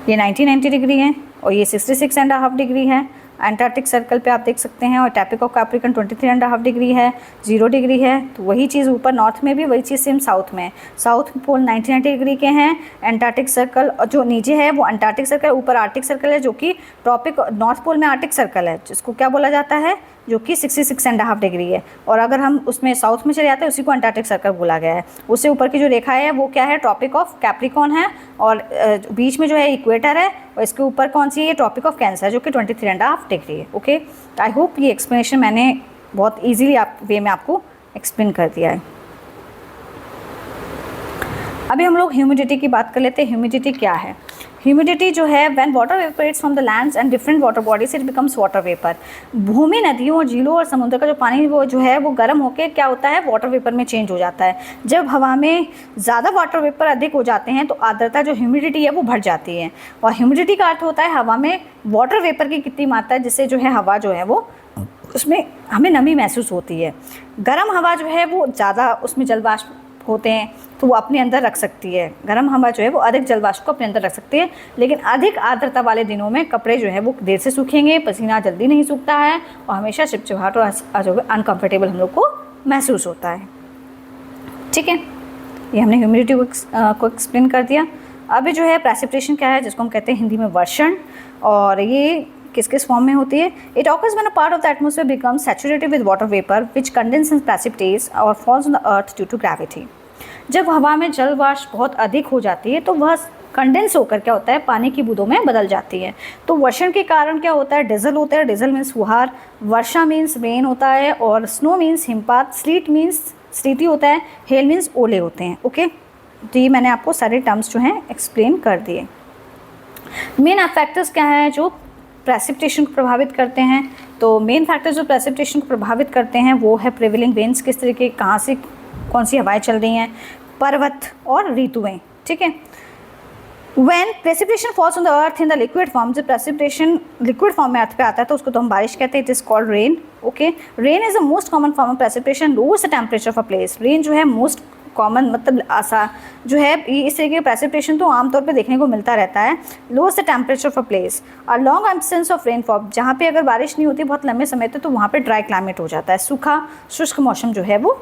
ये 90 डिग्री है और ये 66.5 डिग्री है। एंटार्क्टिक सर्कल पे आप देख सकते हैं, और ट्रॉपिक ऑफ कैप्रिकॉर्न 23.5 डिग्री है, 0 डिग्री है। तो वही चीज़ ऊपर नॉर्थ में भी वही चीज़ सेम साउथ में, साउथ पोल 90 डिग्री के हैं। एंटार्क्टिक सर्कल और जो नीचे है वो अंटार्कटिक सर्कल, ऊपर आर्टिक सर्कल है जो कि ट्रॉपिक नॉर्थ पोल में आर्टिक सर्कल है, जिसको क्या बोला जाता है, जो कि 66.5 डिग्री है। और अगर हम उसमें साउथ में चले जाते हैं उसी को अंटार्कटिक सर्कल बोला गया है। उससे ऊपर की जो रेखा है वो क्या है, ट्रॉपिक ऑफ कैप्रिकॉर्न है, और बीच में जो है इक्वेटर है, और इसके ऊपर कौन सी है, ट्रॉपिक ऑफ कैंसर जो कि 23.5 डिग्री है। ओके, आई होप ये एक्सप्लेनेशन मैंने बहुत ईजीली वे में आपको एक्सप्लेन कर दिया है। अभी हम लोग ह्यूमिडिटी की बात कर लेते हैं। ह्यूमिडिटी क्या है? ह्यूमिडिटी जो है, when water vaporates from the lands and different water bodies it becomes water vapour. भूमि, नदियों और झीलों और समुद्र का जो पानी वो जो है वो गर्म होकर क्या होता है, वाटर वेपर में चेंज हो जाता है। जब हवा में ज़्यादा वाटर वेपर अधिक हो जाते हैं तो आर्द्रता जो ह्यूमिडिटी है वो बढ़ जाती है। और ह्यूमिडिटी का अर्थ होता है हवा में वाटर वेपर की कितनी मात्रा है, जिससे जो है हवा जो है वो उसमें हमें नमी महसूस होती है। गर्म हवा जो है वो ज़्यादा, उसमें जलवाष्प होते हैं तो वो अपने अंदर रख सकती है। गर्म हवा जो है वो अधिक जलवाष्प को अपने अंदर रख सकती है। लेकिन अधिक आर्द्रता वाले दिनों में कपड़े जो है वो देर से सूखेंगे, पसीना जल्दी नहीं सूखता है, और हमेशा चिपचिपाहट और अनकम्फर्टेबल हम लोग को महसूस होता है। ठीक है, ये हमने ह्यूमिडिटी को एक्सप्लेन कर दिया। अभी जो है प्रेसिपिटेशन क्या है, जिसको हम कहते हैं हिंदी में वर्षण, और ये किस किस फॉर्म में होती है। It occurs when a part of the atmosphere becomes saturated with water vapour which condense and precipitates और falls on the earth due to gravity. जब हवा में जल वाष्प बहुत अधिक हो जाती है तो वह कंडेंस होकर क्या होता है, पानी की बूंदों में बदल जाती है। तो वर्षण के कारण क्या होता है, डिजल होता है। डिजल मीन्स फुहार, वर्षा मीन्स रेन होता है, और स्नो मीन्स हिमपात, स्लीट मीन्स स्लीटी होता है, हेल मीन्स ओले होते हैं। ओके, तो ये मैंने आपको सारे टर्म्स जो हैं एक्सप्लेन कर दिए। मेन फैक्टर्स क्या हैं जो प्रेसिपिटेशन को प्रभावित करते हैं? तो मेन फैक्टर्स जो प्रेसिपिटेशन को प्रभावित करते हैं वो है प्रिवेलिंग विंड्स, किस तरीके, कहाँ से कौन सी हवाएं चल रही हैं, पर्वत और ऋतुएं। ठीक है, When precipitation falls on the earth in the liquid form, जब precipitation liquid form में अर्थ पे आता है तो उसको तो हम बारिश कहते हैं। It is called rain. Okay, rain is the most common form of precipitation. Lowers the temperature of a place. Rain जो है most common, मतलब आसा जो है इस तरीके का precipitation तो आमतौर पे देखने को मिलता रहता है। Lowers the temperature of a place. A long absence of rainfall, जहाँ पे अगर बारिश नहीं होती बहुत लंबे समय तक तो वहाँ पे ड्राई क्लाइमेट हो जाता है, सूखा शुष्क मौसम जो है वो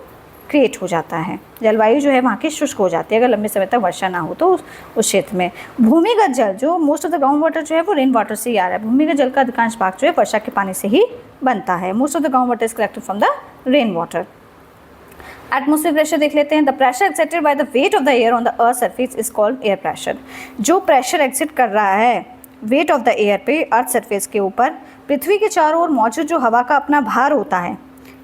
क्रिएट हो जाता है। जलवायु जो है वहाँ की शुष्क हो जाती है अगर लंबे समय तक वर्षा ना हो तो उस क्षेत्र में। भूमिगत जल, जो most of the ground water जो है वो रेन वाटर से ही आ रहा है। भूमिगत जल का अधिकांश भाग जो है वर्षा के पानी से ही बनता है। Most of the ground water is collected from the rain water. Atmosphere pressure देख लेते हैं। The pressure accepted by the weight of the air on the earth surface is called air pressure. जो प्रेशर एक्सिट कर रहा है weight of the air पे earth surface के ऊपर, पृथ्वी के चारों ओर मौजूद जो हवा का अपना भार होता है,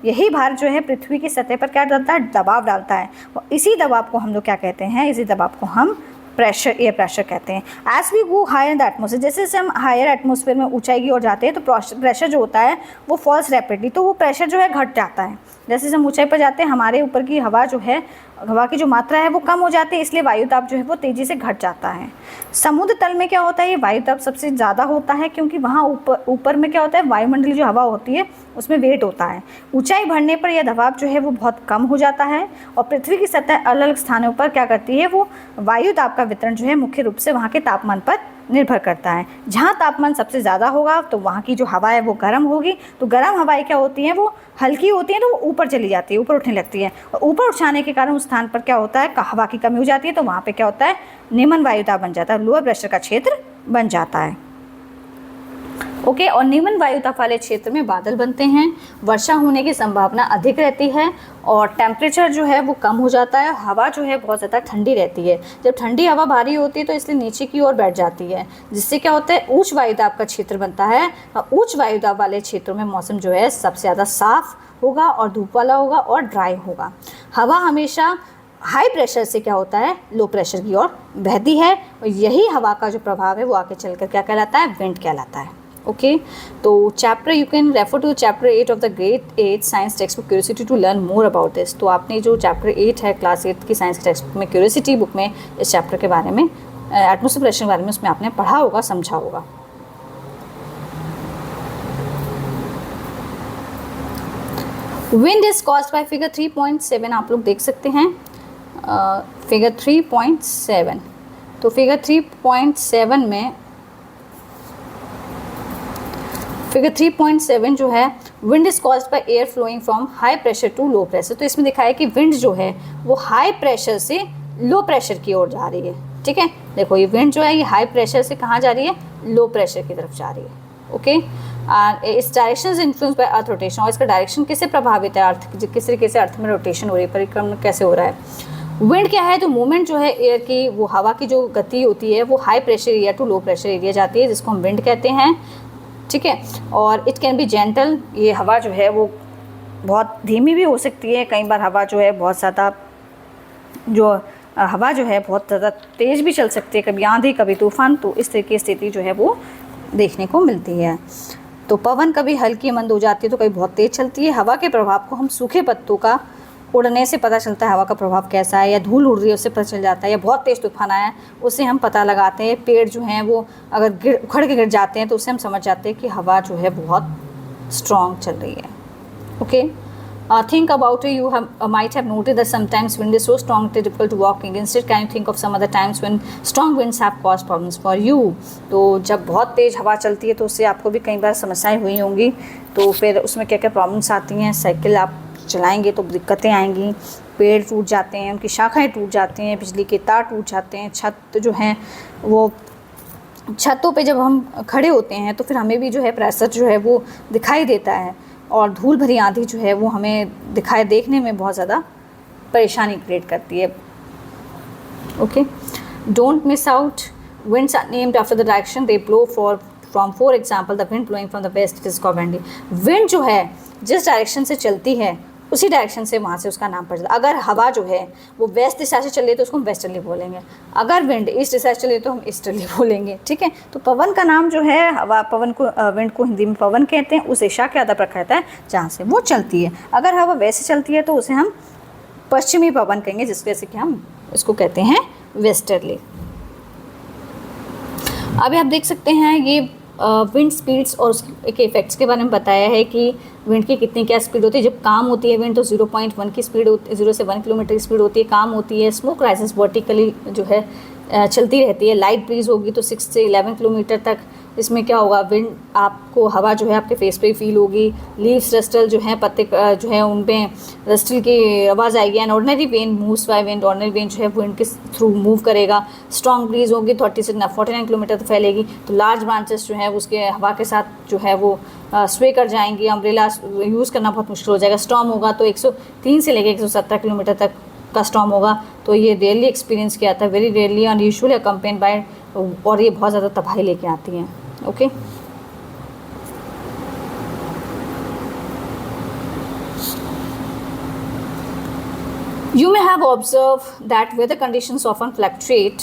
यही भार जो है पृथ्वी की सतह पर क्या डालता है, दबाव डालता है। और इसी दबाव को हम लोग क्या कहते हैं, इसी दबाव को हम प्रेशर, एयर प्रेशर कहते हैं। As we go higher in the atmosphere, जैसे जैसे हम हायर एटमोसफेयर में ऊंचाई की ओर जाते हैं तो प्रेशर जो होता है वो फॉल्स रैपिडली, तो वो प्रेशर जो है घट जाता है। जैसे जैसे हम ऊंचाई पर जाते हैं हमारे ऊपर की हवा जो है, हवा की जो मात्रा है वो कम हो जाती है, इसलिए वायुदाब जो है वो तेज़ी से घट जाता है। समुद्र तल में क्या होता है, ये वायुदाब सबसे ज़्यादा होता है क्योंकि वहाँ ऊपर में क्या होता है, वायुमंडलीय जो हवा होती है उसमें वेट होता है। ऊंचाई बढ़ने पर यह दबाव जो है वो बहुत कम हो जाता है और पृथ्वी की सतह अलग अलग स्थानों पर क्या करती है, वो वायुदाब का वितरण जो है मुख्य रूप से वहाँ के तापमान पर निर्भर करता है। जहाँ तापमान सबसे ज़्यादा होगा तो वहाँ की जो हवा है वो गर्म होगी, तो गर्म हवाएं क्या होती हैं, वो हल्की होती हैं तो वो ऊपर चली जाती है, ऊपर उठने लगती है। और ऊपर उठाने के कारण उस स्थान पर क्या होता है, हवा की कमी हो जाती है, तो वहाँ पे क्या होता है, निम्न वायुदाब बन जाता है, लोअर प्रेशर का क्षेत्र बन जाता है। ओके, और निम्न वायुदाब वाले क्षेत्र में बादल बनते हैं, वर्षा होने की संभावना अधिक रहती है और टेम्परेचर जो है वो कम हो जाता है। हवा जो है बहुत ज़्यादा ठंडी रहती है। जब ठंडी हवा भारी होती है तो इसलिए नीचे की ओर बैठ जाती है, जिससे क्या होता है, उच्च वायुदाब का क्षेत्र बनता है। और उच्च वायुदाब वाले क्षेत्रों में मौसम जो है सबसे ज़्यादा साफ होगा और धूप वाला होगा और ड्राई होगा। हवा हमेशा हाई प्रेशर से क्या होता है, लो प्रेशर की ओर बहती है और यही हवा का जो प्रभाव है वो आगे चलकर क्या कहलाता है, विंड कहलाता है। ओके, तो chapter you can refer to chapter 8 of the grade 8 science text book curiosity to learn more about this. तो आपने जो चैप्टर 8 है क्लास 8 की साइंस टेक्स्ट बुक में, क्यूरियोसिटी बुक में, इस चैप्टर के बारे में, एटमॉस्फेयर प्रेशर के बारे में उसमें आपने पढ़ा होगा, समझा होगा। Wind is caused bye figure 3.7 आप लोग देख सकते हैं, फिगर 3.7। तो फिगर 3.7 में फिगर 3.7 जो है, wind is caused by air flowing from high pressure to low pressure. तो इसमें दिखा है कि विंड जो है वो हाई प्रेशर से लो प्रेशर की ओर जा रही है। ठीक है, देखो ये विंड जो है ये हाई प्रेशर से कहाँ जा रही है, लो प्रेशर की तरफ जा रही है। ओके, इस direction is influence by earth rotation, और इसका डायरेक्शन किससे प्रभावित है, अर्थ, किस तरीके से अर्थ में रोटेशन हो रही है, परिक्रमण कैसे हो रहा है। विंड क्या है, तो मूवमेंट जो है एयर की, वो हवा की जो गति होती है वो high pressure area to low pressure area जाती है, जिसको हम विंड कहते हैं। ठीक है, और इट कैन बी जेंटल, ये हवा जो है वो बहुत धीमी भी हो सकती है, कई बार हवा जो है बहुत ज़्यादा, जो हवा जो है बहुत ज़्यादा तेज़ भी चल सकती है, कभी आंधी कभी तूफान। तो इस तरह की स्थिति जो है वो देखने को मिलती है। तो पवन कभी हल्की मंद हो जाती है तो कभी बहुत तेज़ चलती है। हवा के प्रभाव को हम सूखे पत्तों का उड़ने से पता चलता है हवा का प्रभाव कैसा है, या धूल उड़ रही है उससे पता चल जाता है, या बहुत तेज़ तूफान आया है उससे हम पता लगाते हैं। पेड़ जो हैं वो अगर उखड़ के गिर जाते हैं तो उससे हम समझ जाते हैं कि हवा जो है बहुत स्ट्रॉन्ग चल रही है। Okay, think about it. You might have noted that sometimes wind is so strong it is difficult to walk against it. Can you think of some other times when strong winds have caused problems for you? तो जब बहुत तेज़ हवा चलती है तो उससे आपको भी कई बार समस्याएं हुई होंगी। तो फिर उसमें क्या क्या प्रॉब्लम्स आती हैं, साइकिल आप चलाएंगे तो दिक्कतें आएंगी, पेड़ टूट जाते हैं, उनकी शाखाएँ टूट जाती हैं, बिजली के तार टूट जाते हैं, छत जो हैं वो, छतों पे जब हम खड़े होते हैं तो फिर हमें भी जो है प्रेशर जो है वो दिखाई देता है, और धूल भरी आंधी जो है वो हमें देखने में बहुत ज़्यादा परेशानी क्रिएट करती है। Okay, don't miss out, winds are named after the direction they blow from, for example the wind blowing from the west it is called windy। Wind जो है जिस डायरेक्शन से चलती है उसी डायरेक्शन से वहाँ से उसका नाम पड़ जाता है। अगर हवा जो है वो वेस्ट दिशा से चले तो उसको हम वेस्टर्ली बोलेंगे, अगर विंड ईस्ट दिशा से चले तो हम ईस्टर्ली बोलेंगे। ठीक है, तो पवन का नाम जो है, हवा, पवन को, विंड को हिंदी में पवन कहते हैं, उस दिशा के आधार पर कहता है जहाँ से वो चलती है। अगर हवा वेस्ट से चलती है तो उसे हम पश्चिमी पवन कहेंगे, जिस वजह से कि हम इसको कहते हैं वेस्टर्ली। अभी आप देख सकते हैं ये विंड स्पीड्स और उसके इफेक्ट्स के बारे में बताया है कि विंड की कितनी क्या स्पीड होती है। जब काम होती है विंड तो 0.1 की स्पीड होती है, 0 से 1 किलोमीटर की स्पीड होती है, काम होती है। स्मोक राइजेस वर्टिकली जो है चलती रहती है। लाइट ब्रीज होगी तो 6 से 11 किलोमीटर तक। इसमें क्या होगा, विंड आपको, हवा जो है आपके फेस पे फील होगी। लीव्स रस्टल जो है, पत्ते जो है उन पे रस्टल की आवाज़ आएगी। And ordinary when moves by wind, ordinary when जो है विंड के थ्रू मूव करेगा। स्ट्रॉन्ग ब्रीज होगी 30 से 49 किलोमीटर तक फैलेगी। तो लार्ज ब्रांचेस जो है उसके हवा के साथ जो है वो स्वे कर जाएंगी। अम्ब्रेला यूज़ करना बहुत मुश्किल हो जाएगा। स्टॉर्म होगा तो 103 से लेकर 117 किलोमीटर तक का स्टॉर्म होगा। तो ये रेयरली एक्सपीरियंस किया जाता है, very rarely and usually accompanied by, और ये बहुत ज़्यादा तबाही लेके आती हैं। Okay, you may have observe that weather conditions often fluctuate.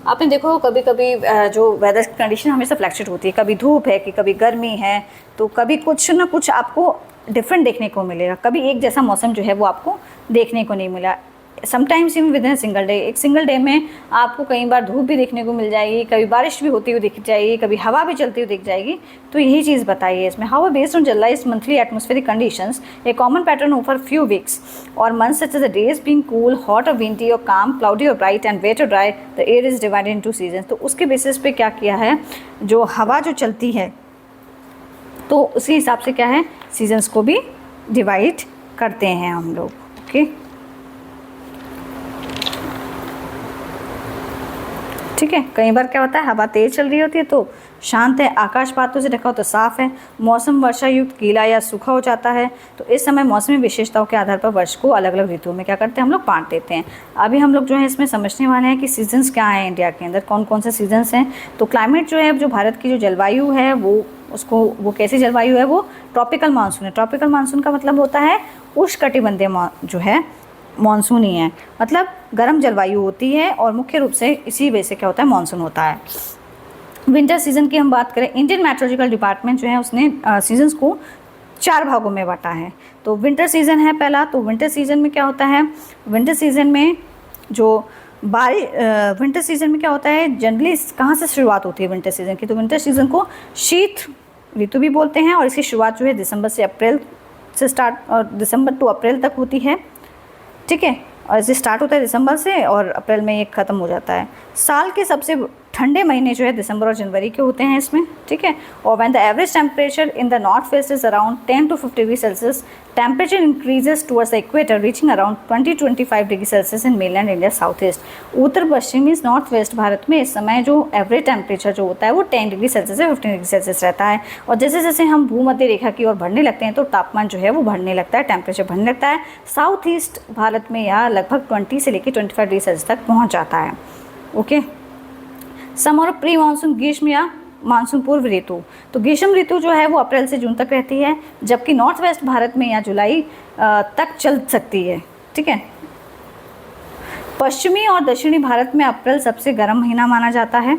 आपने देखो कभी कभी जो वेदर कंडीशन हमेशा फ्लक्चुएट होती है, कभी धूप है कि कभी गर्मी है, तो कभी कुछ ना कुछ आपको डिफरेंट देखने को मिलेगा। कभी एक जैसा मौसम जो है वो आपको देखने को नहीं मिला। Sometimes even with in single day, एक सिंगल डे में आपको कई बार धूप भी देखने को मिल जाएगी, कभी बारिश भी होती हुई दिख जाएगी, कभी हवा भी चलती हुई दिख जाएगी। तो यही चीज़ बताइए इसमें। How based on generalized monthly atmospheric conditions a common pattern over few weeks और months such as the days being cool, hot और विंडी और काम, क्लाउडी और ब्राइट एंड वेट और dry, the air is divided into seasons. तो उसके basis पे क्या किया है, जो हवा जो चलती है तो उसी हिसाब से क्या है, सीजन्स को भी डिवाइड करते हैं हम लोग। ओके, ठीक है। कई बार क्या होता है, हवा तेज़ चल रही होती है तो शांत है, आकाश बादलों से ढका हो तो साफ़ है, मौसम वर्षा युक्त, गीला या सूखा हो जाता है। तो इस समय मौसमी विशेषताओं के आधार पर वर्ष को अलग अलग ऋतुओं में क्या करते हैं, हम लोग बांट देते हैं। अभी हम लोग जो है इसमें समझने वाले हैं कि सीजन्स क्या हैं इंडिया के अंदर, कौन कौन से सीजन्स हैं। तो क्लाइमेट जो है, जो भारत की जो जलवायु है वो कैसी जलवायु है, वो ट्रॉपिकल मानसून है। ट्रॉपिकल मानसून का मतलब होता है उष्णकटिबंधीय जो है मानसून ही है, मतलब गर्म जलवायु होती है और मुख्य रूप से इसी वजह से क्या होता है, मानसून होता है। विंटर सीजन की हम बात करें, इंडियन मेट्रोलॉजिकल डिपार्टमेंट जो है उसने सीजन्स को 4 भागों में बांटा है। तो विंटर सीजन है पहला। तो विंटर सीजन में क्या होता है, विंटर सीजन में विंटर सीजन में क्या होता है, जनरली कहाँ से शुरुआत होती है विंटर सीजन की, तो विंटर सीजन को शीत ऋतु भी बोलते हैं और इसकी शुरुआत जो है दिसंबर से अप्रैल से स्टार्ट, और दिसंबर टू अप्रैल तक होती है। ठीक है, और इसे स्टार्ट होता है दिसंबर से और अप्रैल में ये ख़त्म हो जाता है। साल के सबसे ठंडे महीने जो है दिसंबर और जनवरी के होते हैं इसमें, ठीक है। और when the average temperature in the north west is around 10 to 50 degree Celsius, temperature increases towards the equator reaching around 20 to 25 degree Celsius in mainland India south east. Uttar Paschim means north west Bharat में इस समय जो average temperature जो होता है वो 10 degree Celsius से 15 degree Celsius रहता है। और जैसे जैसे हम भूमध्य रेखा की ओर बढ़ने लगते हैं तो तापमान जो है वो बढ़ने लगता है, टेम्परेचर बढ़ने लगता है। साउथ ईस्ट भारत में यह लगभग 20 से लेकर 25 डिग्री सेल्सियस तक पहुँच जाता है। ओके, समर प्री मानसून ग्रीष्म या मानसून पूर्व ऋतु, तो ग्रीष्म ऋतु जो है वो अप्रैल से जून तक रहती है, जबकि नॉर्थ वेस्ट भारत में या जुलाई तक चल सकती है, ठीक है। पश्चिमी और दक्षिणी भारत में अप्रैल सबसे गर्म महीना माना जाता है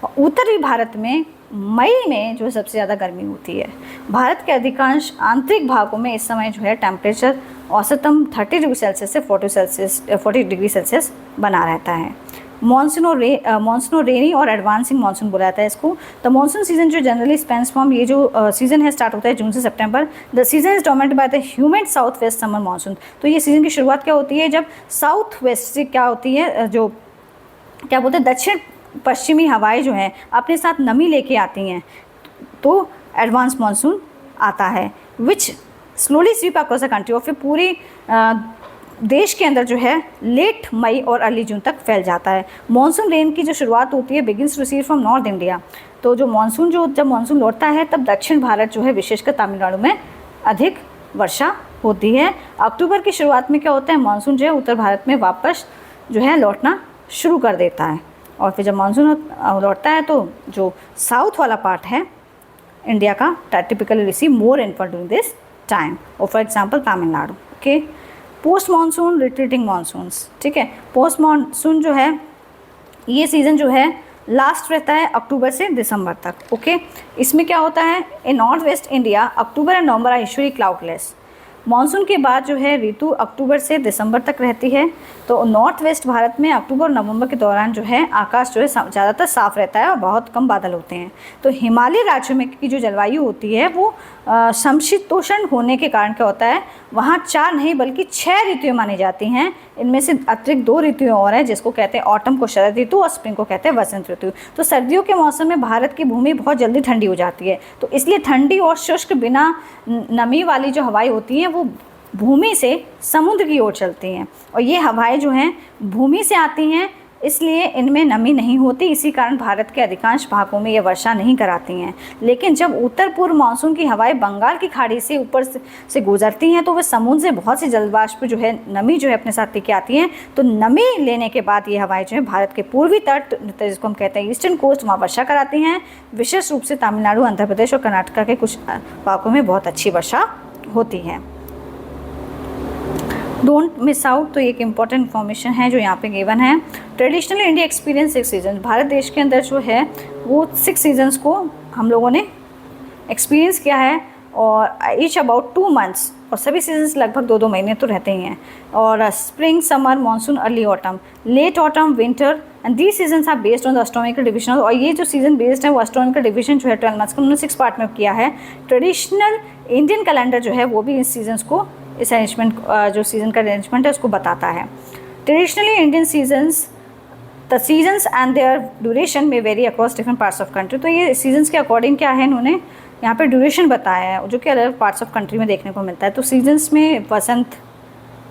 और उत्तरी भारत में मई में जो सबसे ज़्यादा गर्मी होती है। भारत के अधिकांश आंतरिक भागों में इस समय जो है टेम्परेचर औसतम 30 डिग्री सेल्सियस से 40 डिग्री सेल्सियस बना रहता है। मानसून और रेनी और एडवांसिंग मानसून बोला जाता है इसको। द मानसून सीजन जो जनरली स्पेंस फ्रॉम, ये जो सीजन है स्टार्ट होता है जून से सितंबर। The season is dominated by the humid south west summer monsoon. तो ये सीजन की शुरुआत क्या होती है, जब साउथ वेस्ट से क्या होती है, जो क्या बोलते हैं दक्षिण पश्चिमी हवाएं जो हैं अपने साथ नमी लेके आती हैं, तो एडवांस मानसून आता है which slowly sweep across the country, और फिर पूरी देश के अंदर जो है लेट मई और अर्ली जून तक फैल जाता है। मानसून रेन की जो शुरुआत होती है begins to receive from north India, तो जब मानसून लौटता है तब दक्षिण भारत जो है विशेषकर तमिलनाडु में अधिक वर्षा होती है। अक्टूबर की शुरुआत में क्या होता है, मानसून जो है उत्तर भारत में वापस जो है लौटना शुरू कर देता है, और फिर जब मानसून लौटता है तो जो साउथ वाला पार्ट है इंडिया का typically receive more rainfall during this time, और for example Tamil Nadu. Okay, post monsoon retreating monsoons, ठीक है। पोस्ट मानसून जो है ये सीज़न जो है लास्ट रहता है अक्टूबर से दिसंबर तक। ओके, इसमें क्या होता है, in north west India October and November are usually cloudless. Monsoon के बाद जो है ऋतु अक्टूबर से दिसंबर तक रहती है, तो नॉर्थ वेस्ट भारत में अक्टूबर और नवंबर के दौरान जो है आकाश जो है ज़्यादातर साफ़ रहता है और बहुत कम बादल होते हैं। तो हिमालय राज्यों में की जो जलवायु होती है वो समशीतोष्ण होने के कारण क्या होता है, वहाँ 4 नहीं बल्कि 6 ऋतुएं मानी जाती हैं। इनमें से अतिरिक्त 2 ऋतुएं और हैं जिसको कहते हैं ऑटम को शरद ऋतु और स्प्रिंग को कहते हैं वसंत ऋतु। तो सर्दियों के मौसम में भारत की भूमि बहुत जल्दी ठंडी हो जाती है, तो इसलिए ठंडी और शुष्क बिना नमी वाली जो हवाएं होती हैं वो भूमि से समुद्र की ओर चलती हैं, और ये हवाएं जो हैं भूमि से आती हैं, इसलिए इनमें नमी नहीं होती। इसी कारण भारत के अधिकांश भागों में ये वर्षा नहीं कराती हैं। लेकिन जब उत्तर पूर्व मानसून की हवाएं बंगाल की खाड़ी से ऊपर से गुजरती हैं तो वे समुद्र से बहुत सी जलवाष्प जो है नमी जो है अपने साथ लेके आती हैं, तो नमी लेने के बाद ये हवाएं जो है भारत के पूर्वी तट जिसको हम कहते हैं ईस्टर्न कोस्ट, वहाँ वर्षा कराती हैं। विशेष रूप से तमिलनाडु, आंध्र प्रदेश और कर्नाटक के कुछ भागों में बहुत अच्छी वर्षा होती है। डोंट मिस आउट, तो एक इम्पॉर्टेंट इन्फॉर्मेशन है जो यहाँ पे गिवन है। Traditionally India experience 6 season, Bharat देश के अंदर जो है वो 6 सीजन्स को हम लोगों ने एक्सपीरियंस किया है, और ईच अबाउट 2 मंथ्स, और सभी सीजन्स लगभग 2-2 महीने तो रहते ही हैं। और spring, summer, monsoon, early autumn, late autumn, winter, and these seasons are based on the astronomical division. और ये जो सीजन बेस्ड है वो एस्ट्रोनॉमिकल डिवीजन जो है 12 मंथ्स का उन्होंने 6 पार्ट में किया है। ट्रेडिशनल इंडियन कैलेंडर जो है वो भी इस सीजन्स को, इस अरेंजमेंट जो सीज़न का अरेंजमेंट है उसको बताता है। Traditionally Indian seasons, the seasons and their duration में vary across different parts of country. तो ये सीजन्स के अकॉर्डिंग क्या है, इन्होंने यहाँ पे ड्यूरेशन बताया है जो कि अलग अलग पार्ट्स ऑफ कंट्री में देखने को मिलता है। तो सीजन्स में वसंत,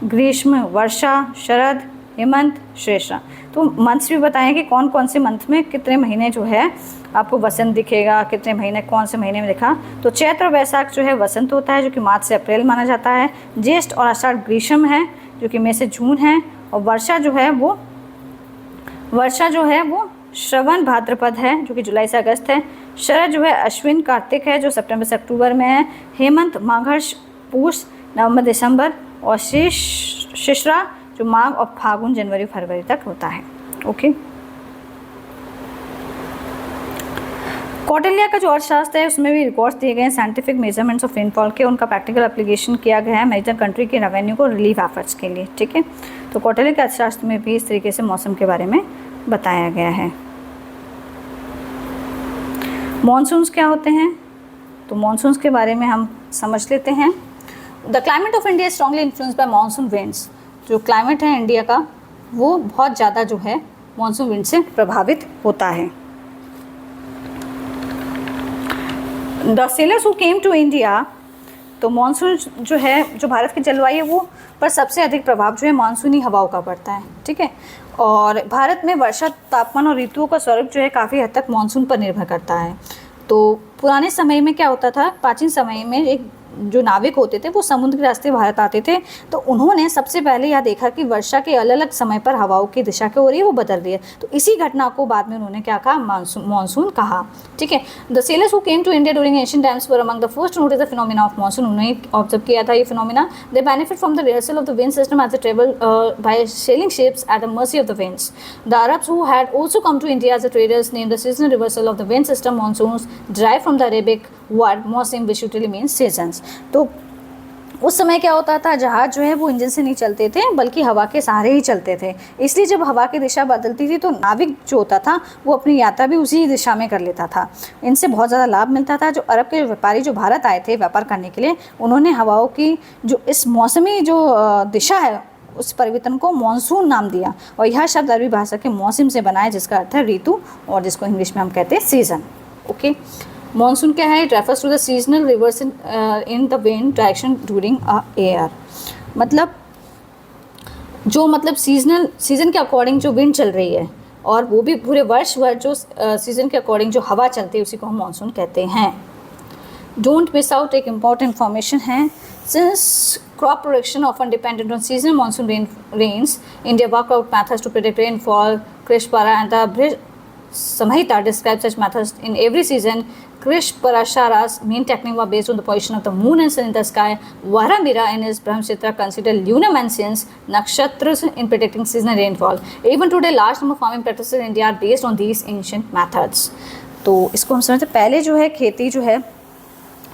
ग्रीष्म, वर्षा, शरद, हेमंत, श्रेष्ठा। तो मंथ्स भी बताए कि कौन कौन से मंथ में कितने महीने जो है आपको वसंत दिखेगा, कितने महीने कौन से महीने में दिखा। तो चैत्र और वैशाख जो है वसंत होता है जो कि मार्च से अप्रैल माना जाता है। ज्येष्ठ और आषाढ़ ग्रीष्म है जो कि मई से जून है। और वर्षा जो है वो श्रवण भाद्रपद है जो कि जुलाई से अगस्त है। शरद जो है अश्विन कार्तिक है जो सितंबर से अक्टूबर में है। हेमंत माघर्ष पूष नवंबर दिसंबर। और शिशिरा जो माघ और फागुन जनवरी फरवरी तक होता है। ओके, कौटिल्य का जो अर्थशास्त्र है उसमें भी रिकॉर्ड्स दिए गए हैं साइंटिफिक मेजरमेंट्स ऑफ रेनफॉल के, उनका प्रैक्टिकल एप्लीकेशन किया गया है मेजर कंट्री के रेवेन्यू को रिलीफ एफर्ट्स के लिए। ठीक है, तो कौटिल्य के अर्थशास्त्र में भी इस तरीके से मौसम के बारे में बताया गया है। मॉनसून्स क्या होते हैं, तो मॉनसून्स के बारे में हम समझ लेते हैं। The climate of India strongly influenced by monsoon winds. जो क्लाइमेट है इंडिया का वो बहुत ज़्यादा जो है मानसून विंड से प्रभावित होता है। The sailors who came to India, तो मानसून जो है, जो भारत की जलवायु है वो पर सबसे अधिक प्रभाव जो है मानसूनी हवाओं का पड़ता है, ठीक है। और भारत में वर्षा, तापमान और ऋतुओं का स्वरूप जो है काफ़ी हद तक मानसून पर निर्भर करता है। तो पुराने समय में क्या होता था, प्राचीन समय में एक जो नाविक होते थे वो समुद्र के रास्ते भारत आते थे, तो उन्होंने सबसे पहले यह देखा कि वर्षा के अलग अलग समय पर हवाओं की दिशा क्या हो रही है, वो बदल रही है। तो इसी घटना को बाद में उन्होंने क्या कहा, मानसून कहा, ठीक है। The sailors who came to India during ancient times were among the first to notice the phenomena of monsoon. उन्होंने ऑब्जर्व किया था ये phenomena. They benefit from the reversal of the wind system as they travel by sailing ships at the mercy of the winds. The Arabs who had also come to India as the traders name the seasonal reversal of the wind system monsoons drive from the Arabic word मौसम विच literally means seasons. तो उस समय क्या होता था, जहाज जो है वो इंजन से नहीं चलते थे बल्कि हवा के सहारे ही चलते थे। इसलिए जब हवा की दिशा बदलती थी तो नाविक जो होता था वो अपनी यात्रा भी उसी दिशा में कर लेता था। इनसे बहुत ज़्यादा लाभ मिलता था। जो अरब के व्यापारी जो भारत आए थे व्यापार करने के लिए, उन्होंने हवाओं की जो इस मौसमी जो दिशा है उस परिवर्तन को मानसून नाम दिया। और यह शब्द अरबी भाषा के मौसम से बना है जिसका अर्थ है ऋतु, और जिसको इंग्लिश में हम कहते हैं सीज़न। ओके, मानसून क्या है, it refers to the seasonal reversal in the wind direction during a year. मतलब सीजन के अकॉर्डिंग जो विंड चल रही है, और वो भी पूरे वर्ष भर जो सीजन के अकॉर्डिंग जो हवा चलती है उसी को हम मानसून कहते हैं। डोंट मिस आउट, एक इम्पॉर्टेंट इन्फॉर्मेशन है। Since crop production often dependent on seasonal monsoon rains, India worked out methods to predict rainfall. Krish Para and the Brij Samhita describe such methods in every season. Krish Parashara's main technique was based on the position of the moon and sun in the sky. Varamira in his Brahmachitra considered lunar mansions, nakshatras in predicting seasonal rainfall. Even today, large number of farming practices in India are based on these ancient methods. तो इसको हम समझते, पहले जो है खेती जो है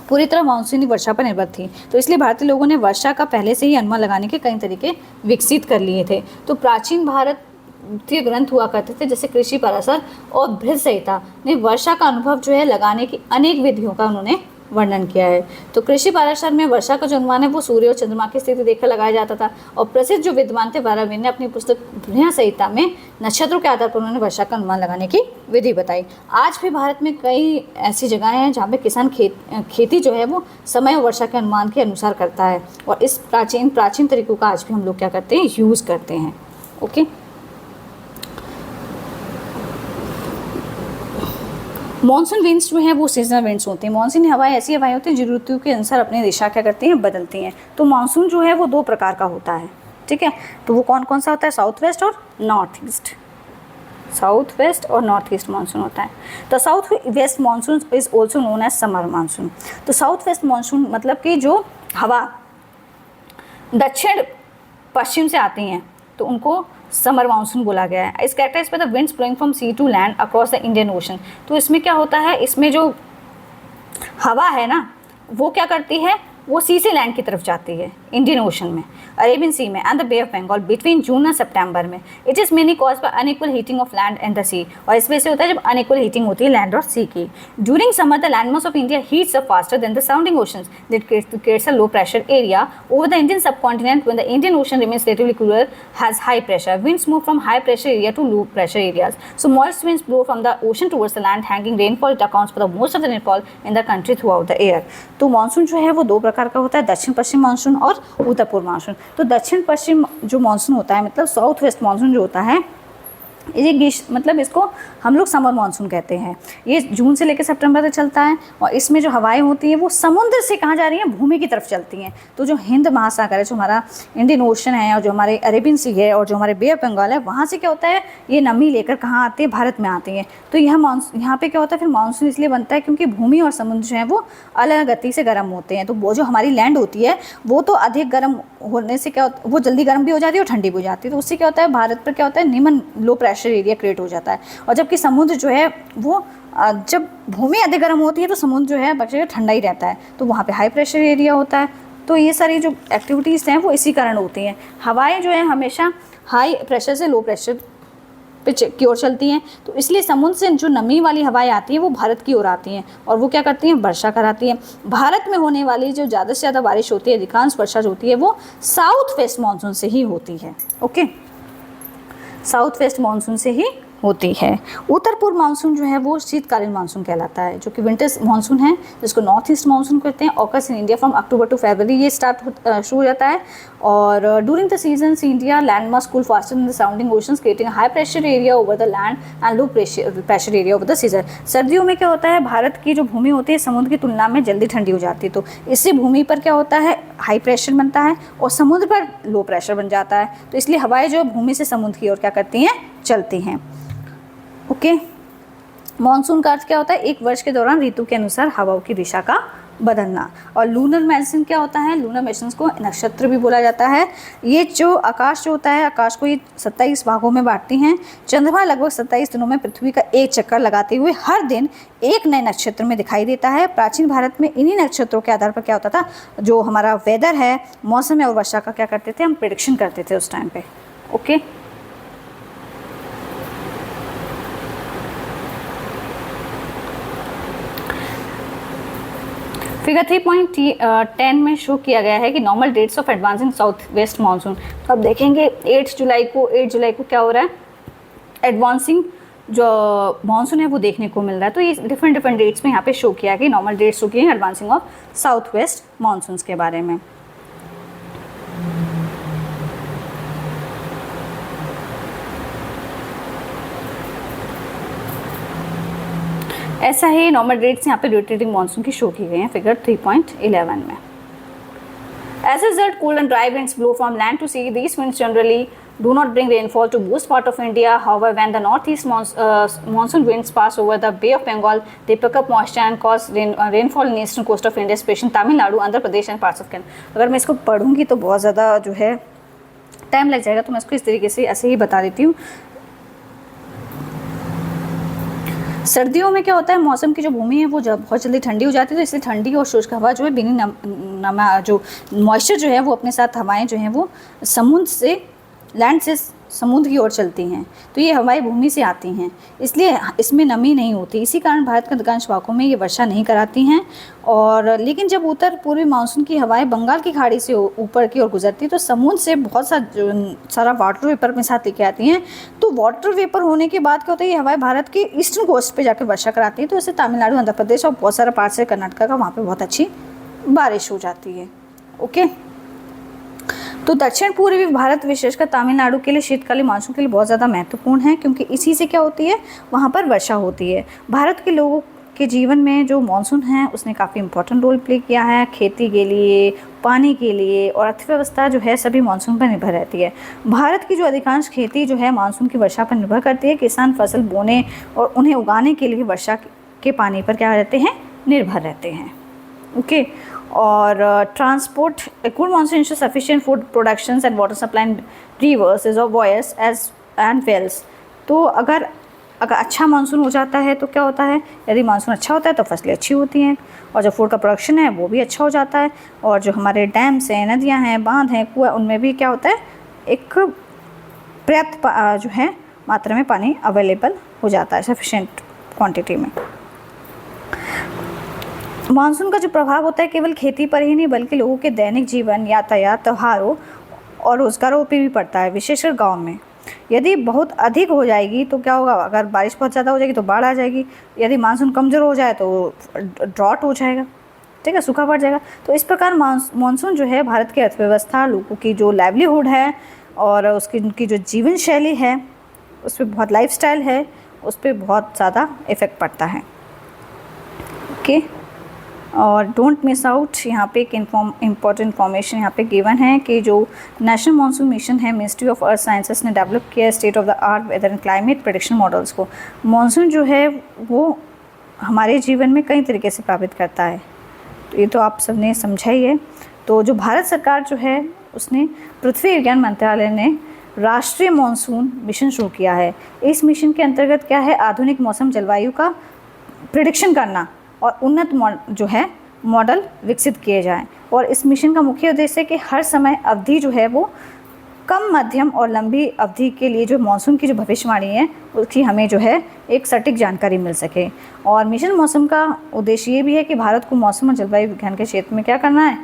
पूरी तरह मानसूनी वर्षा पर निर्भर थी, तो इसलिए भारतीय लोगों ने वर्षा का पहले से ही अनुमान लगाने के कई तरीके विकसित कर लिए थे। तो प्राचीन भारतीय ग्रंथ हुआ करते थे जैसे कृषि पराशर और बृहद संहिता ने वर्षा का अनुभव जो है लगाने की अनेक विधियों का उन्होंने वर्णन किया है। तो कृषि पराशर में वर्षा का जो अनुमान है वो सूर्य और चंद्रमा की स्थिति देखकर लगाया जाता था। और प्रसिद्ध जो विद्वान थे वारावीर ने अपनी पुस्तक बृहद संहिता में नक्षत्रों के आधार पर उन्होंने वर्षा का अनुमान लगाने की विधि बताई। आज भी भारत में कई ऐसी जगहें हैं जहाँ पे किसान खेती जो है वो समय और वर्षा के अनुमान के अनुसार करता है, और इस प्राचीन तरीकों का आज भी हम लोग क्या करते हैं, यूज़ करते हैं। ओके, मॉनसून विंड्स जो हैं वो सीजनल विंड्स होती हैं। मॉनसून हवाएं ऐसी हवाएं होती हैं जो ऋतु के अनुसार अपनी दिशा क्या करती हैं, बदलती हैं। तो मानसून जो है वो दो प्रकार का होता है, ठीक है। तो वो कौन कौन सा होता है, साउथ वेस्ट और नॉर्थ ईस्ट। साउथ वेस्ट और नॉर्थ ईस्ट मानसून होता है। तो south west monsoon is also known as summer monsoon. तो साउथ वेस्ट मानसून मतलब कि जो हवा दक्षिण पश्चिम से आती हैं तो उनको समर मानसून बोला गया है। Is characterise by the winds blowing from sea to land across the Indian Ocean. तो इसमें क्या होता है, इसमें जो हवा है ना वो क्या करती है, वो सी से लैंड की तरफ जाती है इंडियन ओशन में, अरेबियन सी में and the bay of Bengal between June और सितंबर में। It is mainly cause by unequal heating of land and the sea. और इस वजह से होता है जब अनइक्वल हीटिंग होती है लैंड और सी की। During summer the landmass of India heats up faster than the surrounding oceans that creates a low pressure area over the Indian subcontinent when the Indian Ocean remains relatively cooler has high pressure. Winds move from high pressure area to low pressure areas. So moist winds blow from the ocean towards the land hanging rainfall. It accounts for the most of the rainfall in the country throughout the year. तो monsoon जो है वो दो प्रकार का होता है, दक्षिण पश्चिम मानसून और उत्तर पूर्व मानसून। तो दक्षिण पश्चिम जो मानसून होता है मतलब साउथ वेस्ट मानसून जो होता है ये मतलब इसको हम लोग समर मानसून कहते हैं। ये जून से लेकर सितंबर तक चलता है और इसमें जो हवाएं होती हैं वो समुद्र से कहाँ जा रही हैं, भूमि की तरफ चलती हैं। तो जो हिंद महासागर है, जो हमारा इंडियन ओशन है और जो हमारे अरेबियन सी है और जो हमारे बे ऑफ बंगाल है, वहाँ से क्या होता है ये नमी लेकर कहाँ आते हैं, भारत में आती हैं। तो यहाँ पे क्या होता है फिर मानसून इसलिए बनता है क्योंकि भूमि और समुद्र जो है वो अलग गति से गर्म होते हैं। तो वो जो हमारी लैंड होती है वो तो अधिक गर्म होने से क्या होता है, वो जल्दी गर्म भी हो जाती है और ठंडी भी हो जाती है। तो उससे क्या होता है भारत पर क्या होता है निम्न लो प्रेशर एरिया क्रिएट हो जाता है। और जबकि समुद्र जो है वो जब भूमि अधिक गर्म होती है तो समुद्र जो है बच्चे ठंडा ही रहता है, तो वहाँ पे हाई प्रेशर एरिया होता है। तो ये सारी जो एक्टिविटीज़ हैं वो इसी कारण होती हैं। हवाएं जो है हमेशा हाई प्रेशर से लो प्रेशर पे की ओर चलती हैं। तो इसलिए समुद्र से जो नमी वाली हवाएं आती हैं वो भारत की ओर आती हैं और वो क्या करती हैं, वर्षा कराती हैं। भारत में होने वाली जो ज़्यादा से ज़्यादा बारिश होती है, अधिकांश वर्षा जो होती है वो साउथ वेस्ट मानसून से ही होती है। ओके, साउथ वेस्ट मानसून से ही होती है। उत्तर पूर्व मानसून जो है वो शीतकालीन मानसून कहलाता है, जो कि विंटर्स मानसून है, जिसको नॉर्थ ईस्ट मानसून कहते हैं। Occurs in India from October to फरवरी ये शुरू हो जाता है। और during the season India land mass cool faster in the surrounding oceans creating high pressure area over the land and low pressure area over the season. सर्दियों में क्या होता है, भारत की जो भूमि होती है समुद्र की तुलना में जल्दी ठंडी हो जाती है, तो इससे भूमि पर क्या होता है, हाई प्रेशर बनता है और समुद्र पर लो प्रेशर बन जाता है। तो इसलिए हवाएं जो भूमि से समुद्र की ओर क्या करती हैं, चलती हैं। ओके, मॉनसून का अर्थ क्या होता है, एक वर्ष के दौरान ऋतु के अनुसार हवाओं की दिशा का बदलना। और लूनर मैंसन क्या होता है, लूनर मैंसन को नक्षत्र भी बोला जाता है। ये जो आकाश जो होता है, आकाश को ये 27 भागों में बांटती हैं। चंद्रमा लगभग 27 दिनों में पृथ्वी का एक चक्कर लगाते हुए हर दिन एक नए नक्षत्र में दिखाई देता है। प्राचीन भारत में इन्हीं नक्षत्रों के आधार पर क्या होता था, जो हमारा वेदर है, मौसम है और वर्षा का क्या करते थे, हम प्रिडिक्शन करते थे उस टाइम पे। ओके, फिगर 3.10 में शो किया गया है कि normal dates of advancing south west monsoon. तो अब देखेंगे 8 जुलाई को क्या हो रहा है, एडवांसिंग जो मानसून है वो देखने को मिल रहा है। तो ये डिफरेंट डेट्स में यहाँ पे शो किया है कि नॉर्मल डेट्स शो किए हैं advancing of south west monsoon के बारे में। ऐसा ही नॉर्मल रेट्स यहाँ पे रोटेटिंग मानसून की शो की गई हैं फिगर 3.11 में। As a result, cool and dry winds blow from land to sea. These winds generally do not bring rainfall to most part of India. However, when the northeast monsoon winds pass over the Bay of Bengal, they pick up moisture and cause rainfall in eastern coast of India, especially Tamil Nadu, Andhra Pradesh and parts of Kerala. अगर मैं इसको पढ़ूंगी तो बहुत ज़्यादा जो है time लग जाएगा, तो मैं इसको इस तरीके से ऐसे ही बता देती हूँ। सर्दियों में क्या होता है, मौसम की जो भूमि है वो बहुत जल्दी ठंडी हो जाती है, तो इसलिए ठंडी और शुष्क हवा जो है बिना जो मॉइस्चर जो है वो अपने साथ हवाएं जो हैं वो समुद्र से लैंड से समुद्र की ओर चलती हैं, तो ये हवाएं भूमि से आती हैं, इसलिए इसमें नमी नहीं होती। इसी कारण भारत के अधिकांश भागों में ये वर्षा नहीं कराती हैं। और लेकिन जब उत्तर पूर्वी मानसून की हवाएं बंगाल की खाड़ी से ऊपर की ओर गुजरती तो समुद्र से बहुत सारा वाटर वेपर अपने साथ लेके आती हैं। तो वाटर वेपर होने के बाद क्या होता है, ये हवाएं भारत के ईस्टर्न कोस्ट पे जाकर वर्षा कराती हैं, तो इससे तमिलनाडु, आंध्र प्रदेश और बहुत सारा पार्ट से कर्नाटका का वहाँ पर बहुत अच्छी बारिश हो जाती है। ओके, तो दक्षिण पूर्वी भारत विशेषकर तमिलनाडु के लिए शीतकालीन मानसून के लिए बहुत ज़्यादा महत्वपूर्ण है, क्योंकि इसी से क्या होती है, वहाँ पर वर्षा होती है। भारत के लोगों के जीवन में जो मानसून है उसने काफ़ी इंपॉर्टेंट रोल प्ले किया है, खेती के लिए, पानी के लिए और अर्थव्यवस्था जो है सभी मानसून पर निर्भर रहती है। भारत की जो अधिकांश खेती जो है मानसून की वर्षा पर निर्भर करती है। किसान फसल बोने और उन्हें उगाने के लिए वर्षा के पानी पर क्या रहते हैं, निर्भर रहते हैं। ओके, और transport good monsoon ensure sufficient food productions and water supply in rivers reservoirs as and wells. तो अगर अच्छा मानसून हो जाता है तो क्या होता है, यदि मानसून अच्छा होता है तो फसलें अच्छी होती हैं और जो फूड का प्रोडक्शन है वो भी अच्छा हो जाता है, और जो हमारे डैम्स हैं, नदियाँ हैं, बांध हैं, कुआं, उनमें भी क्या होता है, एक पर्याप्त जो है मात्रा में पानी अवेलेबल हो जाता है, सफिशिएंट क्वांटिटी में। मानसून का जो प्रभाव होता है केवल खेती पर ही नहीं बल्कि लोगों के दैनिक जीवन, यातायात, त्योहारों और रोजगारों पर भी पड़ता है, विशेषकर गांव में। यदि बहुत अधिक हो जाएगी तो क्या होगा, अगर बारिश बहुत ज़्यादा हो जाएगी तो बाढ़ आ जाएगी, यदि मानसून कमज़ोर हो जाए तो ड्रॉट हो जाएगा, ठीक है, सूखा पड़ जाएगा। तो इस प्रकार मानसून जो है भारत की अर्थव्यवस्था, लोगों की जो लाइवलीहुड है और उनकी जो जीवन शैली है, उस पर बहुत लाइफस्टाइल है, उस पर बहुत ज़्यादा इफ़ेक्ट पड़ता है। ओके, और डोंट मिस आउट, यहाँ पे एक इम्पॉर्टेंट इन्फॉर्मेशन यहाँ पे गिवन है कि जो नेशनल मानसून मिशन है, मिनिस्ट्री ऑफ अर्थ साइंसेस ने डेवलप किया है state of the art weather and climate prediction models को। मानसून जो है वो हमारे जीवन में कई तरीके से प्रभावित करता है, तो ये तो आप सबने समझा ही है। तो जो भारत सरकार जो है उसने पृथ्वी विज्ञान मंत्रालय ने राष्ट्रीय मानसून मिशन शुरू किया है। इस मिशन के अंतर्गत क्या है, आधुनिक मौसम जलवायु का प्रिडिक्शन करना और उन्नत जो है मॉडल विकसित किए जाएं। और इस मिशन का मुख्य उद्देश्य है कि हर समय अवधि जो है वो कम, मध्यम और लंबी अवधि के लिए जो मानसून की जो भविष्यवाणी है उसकी हमें जो है एक सटीक जानकारी मिल सके। और मिशन मौसम का उद्देश्य ये भी है कि भारत को मौसम और जलवायु विज्ञान के क्षेत्र में क्या करना है,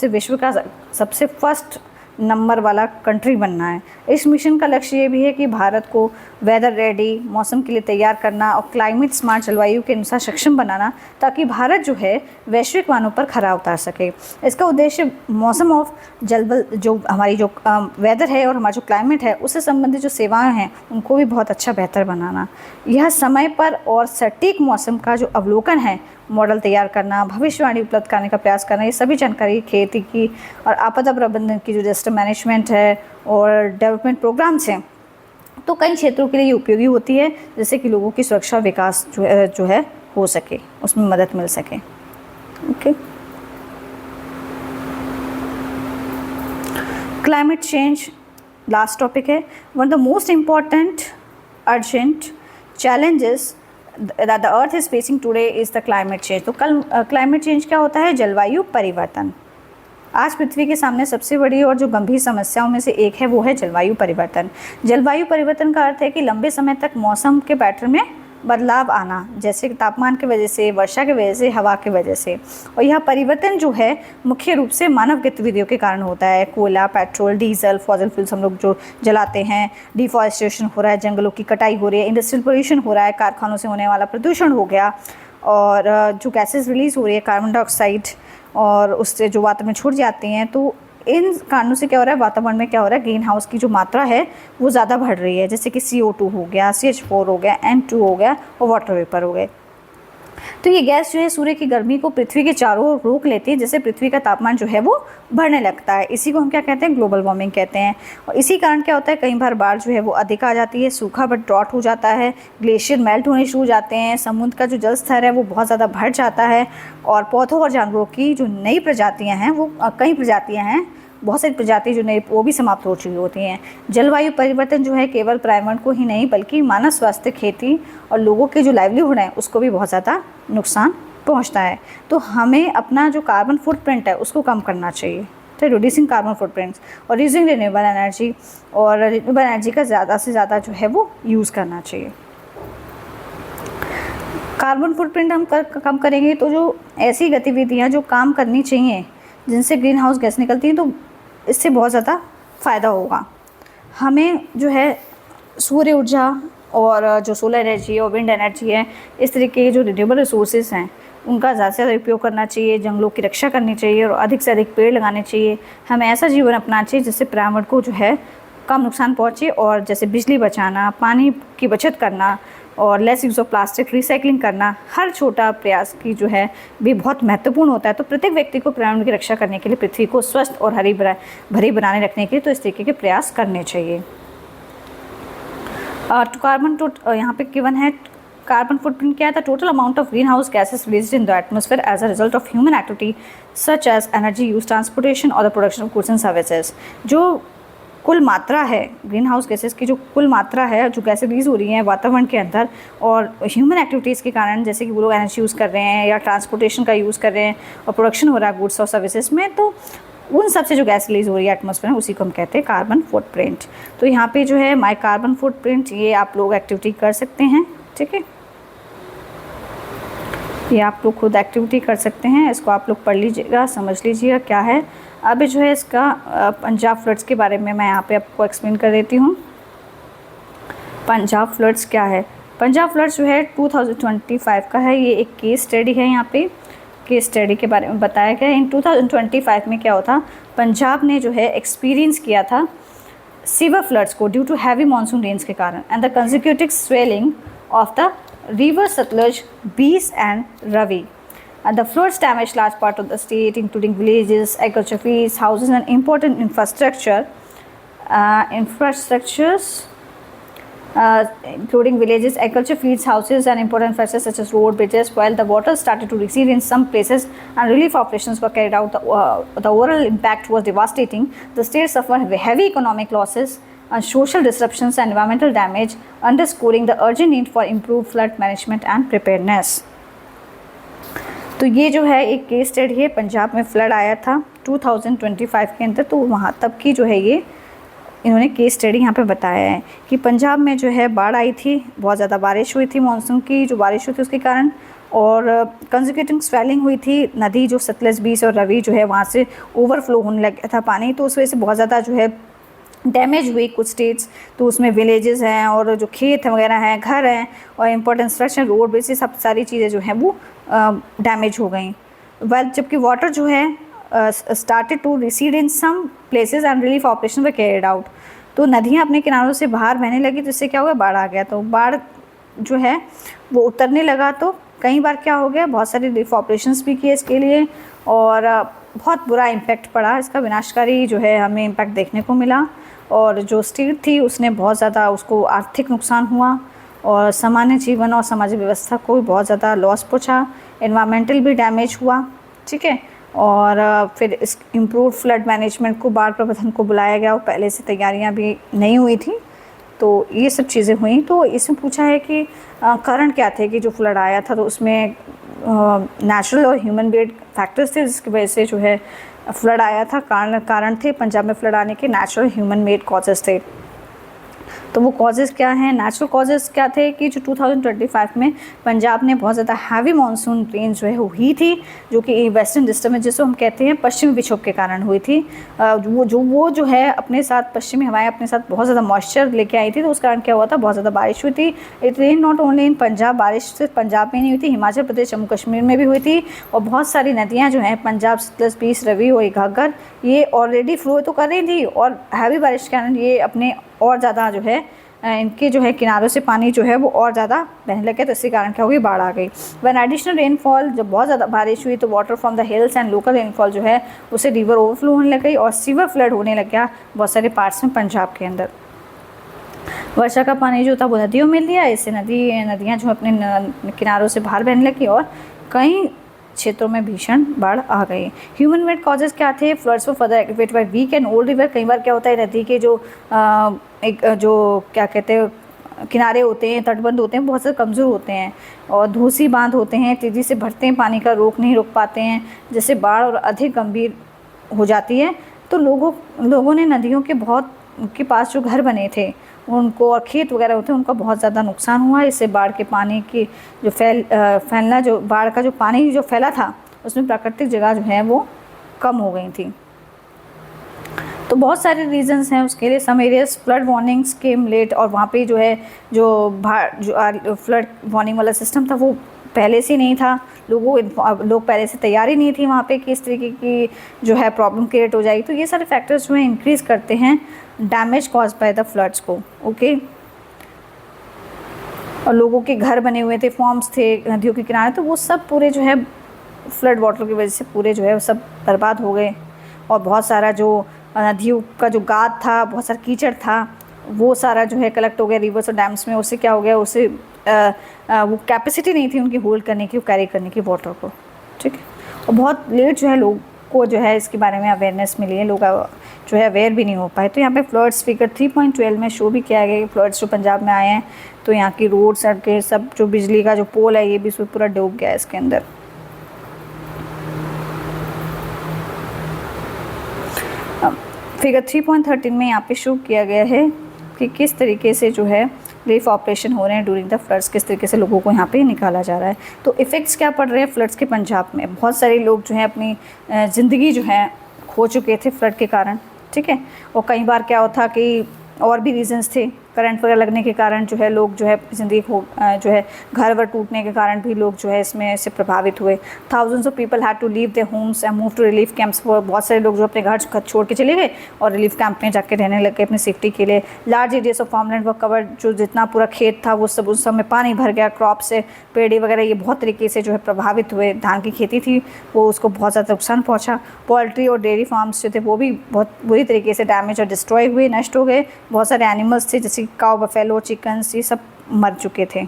विश्व का सबसे फर्स्ट नंबर वाला कंट्री बनना है। इस मिशन का लक्ष्य ये भी है कि भारत को वेदर रेडी, मौसम के लिए तैयार करना और क्लाइमेट स्मार्ट जलवायु के अनुसार सक्षम बनाना, ताकि भारत जो है वैश्विक मानों पर खरा उतार सके। इसका उद्देश्य मौसम और जलबल जो हमारी जो वेदर है और हमारा जो क्लाइमेट है उससे संबंधित जो सेवाएं हैं उनको भी बहुत अच्छा बेहतर बनाना। यह समय पर और सटीक मौसम का जो अवलोकन है, मॉडल तैयार करना, भविष्यवाणी उपलब्ध करने का प्रयास करना, ये सभी जानकारी खेती की और आपदा प्रबंधन की जो डिजास्टर मैनेजमेंट है और डेवलपमेंट प्रोग्राम्स हैं तो कई क्षेत्रों के लिए उपयोगी होती है, जैसे कि लोगों की सुरक्षा और विकास जो है हो सके, उसमें मदद मिल सके। Okay, climate change last topic है। One of the most important urgent challenges that the earth is facing today is the climate change। तो कल क्लाइमेट चेंज क्या होता है? जलवायु परिवर्तन। आज पृथ्वी के सामने सबसे बड़ी और जो गंभीर समस्याओं में से एक है वो है जलवायु परिवर्तन। जलवायु परिवर्तन का अर्थ है कि लंबे समय तक मौसम के पैटर्न में बदलाव आना, जैसे तापमान की वजह से, वर्षा की वजह से, हवा की वजह से। और यह परिवर्तन जो है मुख्य रूप से मानव गतिविधियों के कारण होता है। कोयला, पेट्रोल, डीजल, फॉसिल फ्यूल्स हम लोग जो जलाते हैं, डिफॉरेस्टेशन हो रहा है, जंगलों की कटाई हो रही है, इंडस्ट्रियल पोल्यूशन हो रहा है, कारखानों से होने वाला प्रदूषण हो गया, और जो गैसेस रिलीज़ हो रही है कार्बन डाइऑक्साइड और उससे जो वातावरण में छूट जाती हैं, तो इन कारणों से क्या हो रहा है, वातावरण में क्या हो रहा है, ग्रीन हाउस की जो मात्रा है वो ज़्यादा बढ़ रही है, जैसे कि CO2 हो गया, CH4 हो गया, N2 हो गया और वाटर वेपर हो गए। तो ये गैस जो है सूर्य की गर्मी को पृथ्वी के चारों ओर रोक लेती है, जिससे पृथ्वी का तापमान जो है वो बढ़ने लगता है। इसी को हम क्या कहते हैं? ग्लोबल वार्मिंग कहते हैं। और इसी कारण क्या होता है, कई बार बाढ़ जो है वो अधिक आ जाती है, सूखा बट ड्रॉट हो जाता है, ग्लेशियर मेल्ट होने शुरू हो जाते हैं, समुद्र का जो जल स्तर है वो बहुत ज़्यादा बढ़ जाता है, और पौधों और जानवरों की जो नई प्रजातियाँ हैं वो कई प्रजातियाँ हैं, बहुत सारी प्रजाति जो नई वो भी समाप्त हो चुकी होती हैं। जलवायु परिवर्तन जो है केवल पर्यावरण को ही नहीं बल्कि मानव स्वास्थ्य, खेती और लोगों के जो लाइवलीहुड है उसको भी बहुत ज़्यादा नुकसान पहुंचता है। तो हमें अपना जो कार्बन फुटप्रिंट है उसको कम करना चाहिए, तो रिड्यूसिंग कार्बन फुटप्रिंट्स और यूजिंग रिन्यूएबल एनर्जी, और रिन्यूएबल एनर्जी का ज़्यादा से ज़्यादा जो है वो यूज़ करना चाहिए। कार्बन फुटप्रिंट हम कम करेंगे तो जो ऐसी गतिविधियाँ जो काम करनी चाहिए जिनसे ग्रीन हाउस गैस निकलती हैं, तो इससे बहुत ज़्यादा फ़ायदा होगा। हमें जो है सूर्य ऊर्जा और जो सोलर एनर्जी और विंड एनर्जी है, इस तरीके के जो रिन्यूएबल रिसोर्सेज हैं उनका ज़्यादा से ज़्यादा उपयोग करना चाहिए, जंगलों की रक्षा करनी चाहिए और अधिक से अधिक पेड़ लगाने चाहिए। हमें ऐसा जीवन अपनाना चाहिए जिससे पर्यावरण को जो है कम नुकसान पहुँचे, और जैसे बिजली बचाना, पानी की बचत करना और lace use of plastic, recycling करना, हर छोटा प्रयास की जो है भी बहुत महत्वपूर्ण होता है। तो प्रत्येक व्यक्ति को पर्यावरण की रक्षा करने के लिए, पृथ्वी को स्वस्थ और हरी भरी बनाने रखने के लिए तो इस तरीके के प्रयास करने चाहिए। यहाँ पे गिवन है कार्बन फुटप्रिंट क्या था? Total amount of greenhouse gases released in the atmosphere as a result of human activity such as energy use, transportation और the production of goods and services. जो कुल मात्रा है ग्रीन हाउस गैसेस की, जो कुल मात्रा है जो गैसें रिलीज़ हो रही हैं वातावरण के अंदर और ह्यूमन एक्टिविटीज़ के कारण, जैसे कि वो लोग एनर्जी यूज़ कर रहे हैं या ट्रांसपोर्टेशन का यूज़ कर रहे हैं और प्रोडक्शन हो रहा है गुड्स और सर्विसेज में, तो उन सब से जो गैस रिलीज़ हो रही है एटमॉस्फेयर में उसी को हम कहते हैं कार्बन फुटप्रिंट। तो यहाँ पे जो है माय कार्बन फुटप्रिंट, ये आप लोग एक्टिविटी कर सकते हैं, ठीक है, ये आप लोग खुद एक्टिविटी कर सकते हैं। इसको आप लोग पढ़ लीजिएगा, समझ लीजिएगा क्या है। अभी जो है इसका पंजाब फ्लड्स के बारे में मैं यहाँ पे आपको एक्सप्लेन कर देती हूँ। पंजाब फ्लड्स क्या है? पंजाब फ्लड्स जो है 2025 का है, ये एक केस स्टडी है। यहाँ पे केस स्टडी के बारे में बताया गया है। इन 2025 में क्या होता, पंजाब ने जो है एक्सपीरियंस किया था सीवर फ्लड्स को due to heavy monsoon rains के कारण and the consecutive swelling of the river Satluj, Beas and Ravi. And the floods damaged large part of the state, including villages, agriculture fields, houses, and important including villages, agriculture fields, houses, and important infrastructure such as road, bridges. While the water started to recede in some places and relief operations were carried out, the overall impact was devastating. The state suffered heavy economic losses and social disruptions and environmental damage, underscoring the urgent need for improved flood management and preparedness. तो ये जो है एक case study है, पंजाब में flood आया था 2025 के अंदर, तो वहाँ तब की जो है ये इन्होंने केस स्टडी यहाँ पे बताया है कि पंजाब में जो है बाढ़ आई थी, बहुत ज़्यादा बारिश हुई थी, मानसून की जो बारिश हुई थी उसके कारण, और कंजिक्यूटिंग स्वेलिंग हुई थी। नदी जो सतलज, बीस और रवि जो है वहाँ से ओवरफ्लो होने लग गया था पानी, तो उस वजह से बहुत ज़्यादा जो है डैमेज हुई कुछ स्टेट्स। तो उसमें विलेजेस हैं और जो खेत वगैरह हैं, घर हैं और इंपॉर्टेंट स्ट्रक्चर, रोड बेसिस, सब सारी चीज़ें जो हैं वो डैमेज हो गई। वेल, जबकि वाटर जो है started to recede in some places and relief operation were carried out. तो नदियाँ अपने किनारों से बाहर बहने लगी, तो इससे क्या हुआ, बाढ़ आ गया। तो बाढ़ जो है वो उतरने लगा, तो कई बार क्या हो गया, बहुत सारे रिलीफ ऑपरेशंस भी किए इसके लिए और बहुत बुरा इम्पैक्ट पड़ा इसका, विनाशकारी जो है हमें इम्पैक्ट देखने को मिला। और जो स्टेट थी उसने बहुत ज़्यादा, उसको आर्थिक नुकसान हुआ और सामान्य जीवन और सामाजिक व्यवस्था को भी बहुत ज़्यादा लॉस पहुँचा। एनवायरमेंटल भी डैमेज हुआ, ठीक है। और फिर इस इम्प्रूव फ्लड मैनेजमेंट को, बाढ़ प्रबंधन को बुलाया गया और पहले से तैयारियां भी नहीं हुई थी। तो ये सब चीज़ें हुई। तो इसमें पूछा है कि कारण क्या थे कि जो फ्लड आया था, तो उसमें नेचुरल और ह्यूमन मेड फैक्टर्स थे जिसकी वजह से जो है फ्लड आया था। कारण थे पंजाब में फ्लड आने के नेचुरल ह्यूमन मेड कॉजेज़ थे। तो वो कॉजेज़ क्या हैं, नेचुरल कॉजेज़ क्या थे कि जो 2025 में पंजाब में बहुत ज़्यादा हैवी मानसून रेन जो है हुई थी, जो कि वेस्टर्न डिस्टर्बेंस जिसको हम कहते हैं पश्चिमी विक्षोभ के कारण हुई थी। वो जो है अपने साथ पश्चिमी हवाएं अपने साथ बहुत ज़्यादा मॉइस्चर लेके आई थी, तो उस कारण क्या हुआ था, बहुत ज़्यादा बारिश हुई थी। It rain not only in Punjab, बारिश सिर्फ पंजाब में नहीं हुई थी, हिमाचल प्रदेश, जम्मू कश्मीर में भी हुई थी। और बहुत सारी नदियाँ जो हैं पंजाब, सतलज, बीस, रवि और घाघर, ये ऑलरेडी फ्लो तो कर रही थी और हैवी बारिश के कारण ये अपने और ज़्यादा जो है इनके जो है किनारों से पानी जो है वो और ज़्यादा बहने लगे, तो इसी कारण क्या हो गई, बाढ़ आ गई। वैन एडिशनल रेनफॉल, जब बहुत ज़्यादा बारिश हुई तो water from the hills and local rainfall जो है उसे रिवर ओवरफ्लो होने लग गई और सीवर फ्लड होने लग गया बहुत सारे पार्ट्स में पंजाब के अंदर। वर्षा का पानी जो था वो नदियों में लिया, इससे नदियाँ जो अपने किनारों से बाहर बहने लगी और कई क्षेत्रों में भीषण बाढ़ आ गई। ह्यूमन मेड कॉजेज़ क्या थे, floods for further activate by weak and old river. कई बार क्या होता है, नदी के जो क्या कहते हैं किनारे होते हैं, तटबंध होते हैं, बहुत से कमज़ोर होते हैं और धूसी बांध होते हैं, तेज़ी से भरते हैं, पानी का नहीं रोक पाते हैं, जिससे बाढ़ और अधिक गंभीर हो जाती है। तो लोगों ने नदियों के पास जो घर बने थे उनको और खेत वगैरह होते हैं उनका बहुत ज़्यादा नुकसान हुआ। इससे बाढ़ के पानी की जो फैलना, जो बाढ़ का जो पानी जो फैला था उसमें प्राकृतिक जगह जो है वो कम हो गई थी। तो बहुत सारे रीजंस हैं उसके लिए। Some areas flood warnings came late, और वहाँ पे जो है जो फ्लड वार्निंग वाला सिस्टम था वो पहले से नहीं था, लोग पहले से तैयारी नहीं थी वहाँ पे कि इस तरीके की जो है प्रॉब्लम क्रिएट हो जाएगी। तो ये सारे फैक्टर्स जो है इंक्रीज़ करते हैं damage cause by the floods को, ओके। और लोगों के घर बने हुए थे, फॉर्म्स थे नदियों के किनारे, तो वो सब पूरे जो है फ्लड वाटर की वजह से पूरे जो है वो सब बर्बाद हो गए। और बहुत सारा जो नदियों का जो गाद था, बहुत सारा कीचड़ था, वो सारा जो है कलेक्ट हो गया रिवर्स और डैम्स में। उससे क्या हो गया, उससे वो कैपेसिटी नहीं थी उनकी होल्ड करने की, कैरी करने की वाटर को, ठीक है। और बहुत लेट जो है लोग को जो है इसके बारे में अवेयरनेस मिली है, लोग जो है अवेयर भी नहीं हो पाए। तो यहाँ पे फ्लड्स फिगर 3.12 में शो भी किया गया कि फ्लड्स जो पंजाब में आए हैं, तो यहाँ की रोड, सड़कें, सब जो बिजली का जो पोल है ये भी इसमें पूरा डूब गया है इसके अंदर। फिगर 3.13 में यहाँ पे शो किया गया है कि किस तरीके से जो है रिलीफ ऑपरेशन हो रहे हैं ड्यूरिंग द फ्लड्स, किस तरीके से लोगों को यहाँ पे निकाला जा रहा है। तो इफ़ेक्ट्स क्या पड़ रहे हैं फ्लड्स के पंजाब में। बहुत सारे लोग जो है अपनी ज़िंदगी जो है खो चुके थे फ्लड के कारण, ठीक है। और कई बार क्या होता कि और भी रीजंस थे, करंट वगैरह लगने के कारण जो है लोग जो है ज़िंदगी खो, जो है घर वर टूटने के कारण भी लोग जो है इसमें से प्रभावित हुए। Thousands of people had to leave their homes and move to relief camps. बहुत सारे लोग जो अपने घर छोड़ के चले गए और रिलीफ कैंप में जाके रहने लगे अपनी सेफ्टी के लिए। लार्ज एरियाज ऑफ फार्मलैंड व कवर, जो जितना पूरा खेत था वो सब उस समय पानी भर गया, क्रॉप से पेड़ी वगैरह ये बहुत तरीके से जो है प्रभावित हुए। धान की खेती थी वो, उसको बहुत ज़्यादा नुकसान पहुँचा। पोल्ट्री और डेयरी फार्म्स जो थे वो भी बहुत बुरी तरीके से डैमेज और डिस्ट्रॉय हुए, नष्ट हो गए। बहुत सारे एनिमल्स थे जैसे काऊ, बफेलो, चिकन्स, ये सब मर चुके थे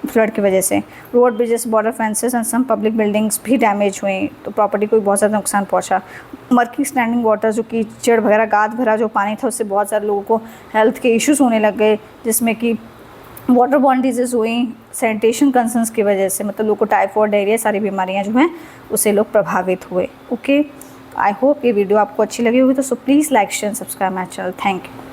फ्लड की वजह से। Road, bridges, border fences and some public buildings भी डैमेज हुई, तो प्रॉपर्टी को भी बहुत ज़्यादा नुकसान पहुंचा। मर्की स्टैंडिंग वाटर, जो कि कीचड़ वगैरह, गाद भरा जो पानी था, उससे बहुत सारे लोगों को हेल्थ के इश्यूज़ होने लग गए, जिसमें कि वाटर बॉर्न डिजीज़ हुई सैनिटेशन कंसर्न्स की वजह से। मतलब लोगों को टाइफॉइड, डायरिया, सारी बीमारियाँ जो हैं उससे लोग प्रभावित हुए, ओके। आई होप ये वीडियो आपको अच्छी लगी होगी, तो so please like, share, subscribe my channel. Thank you.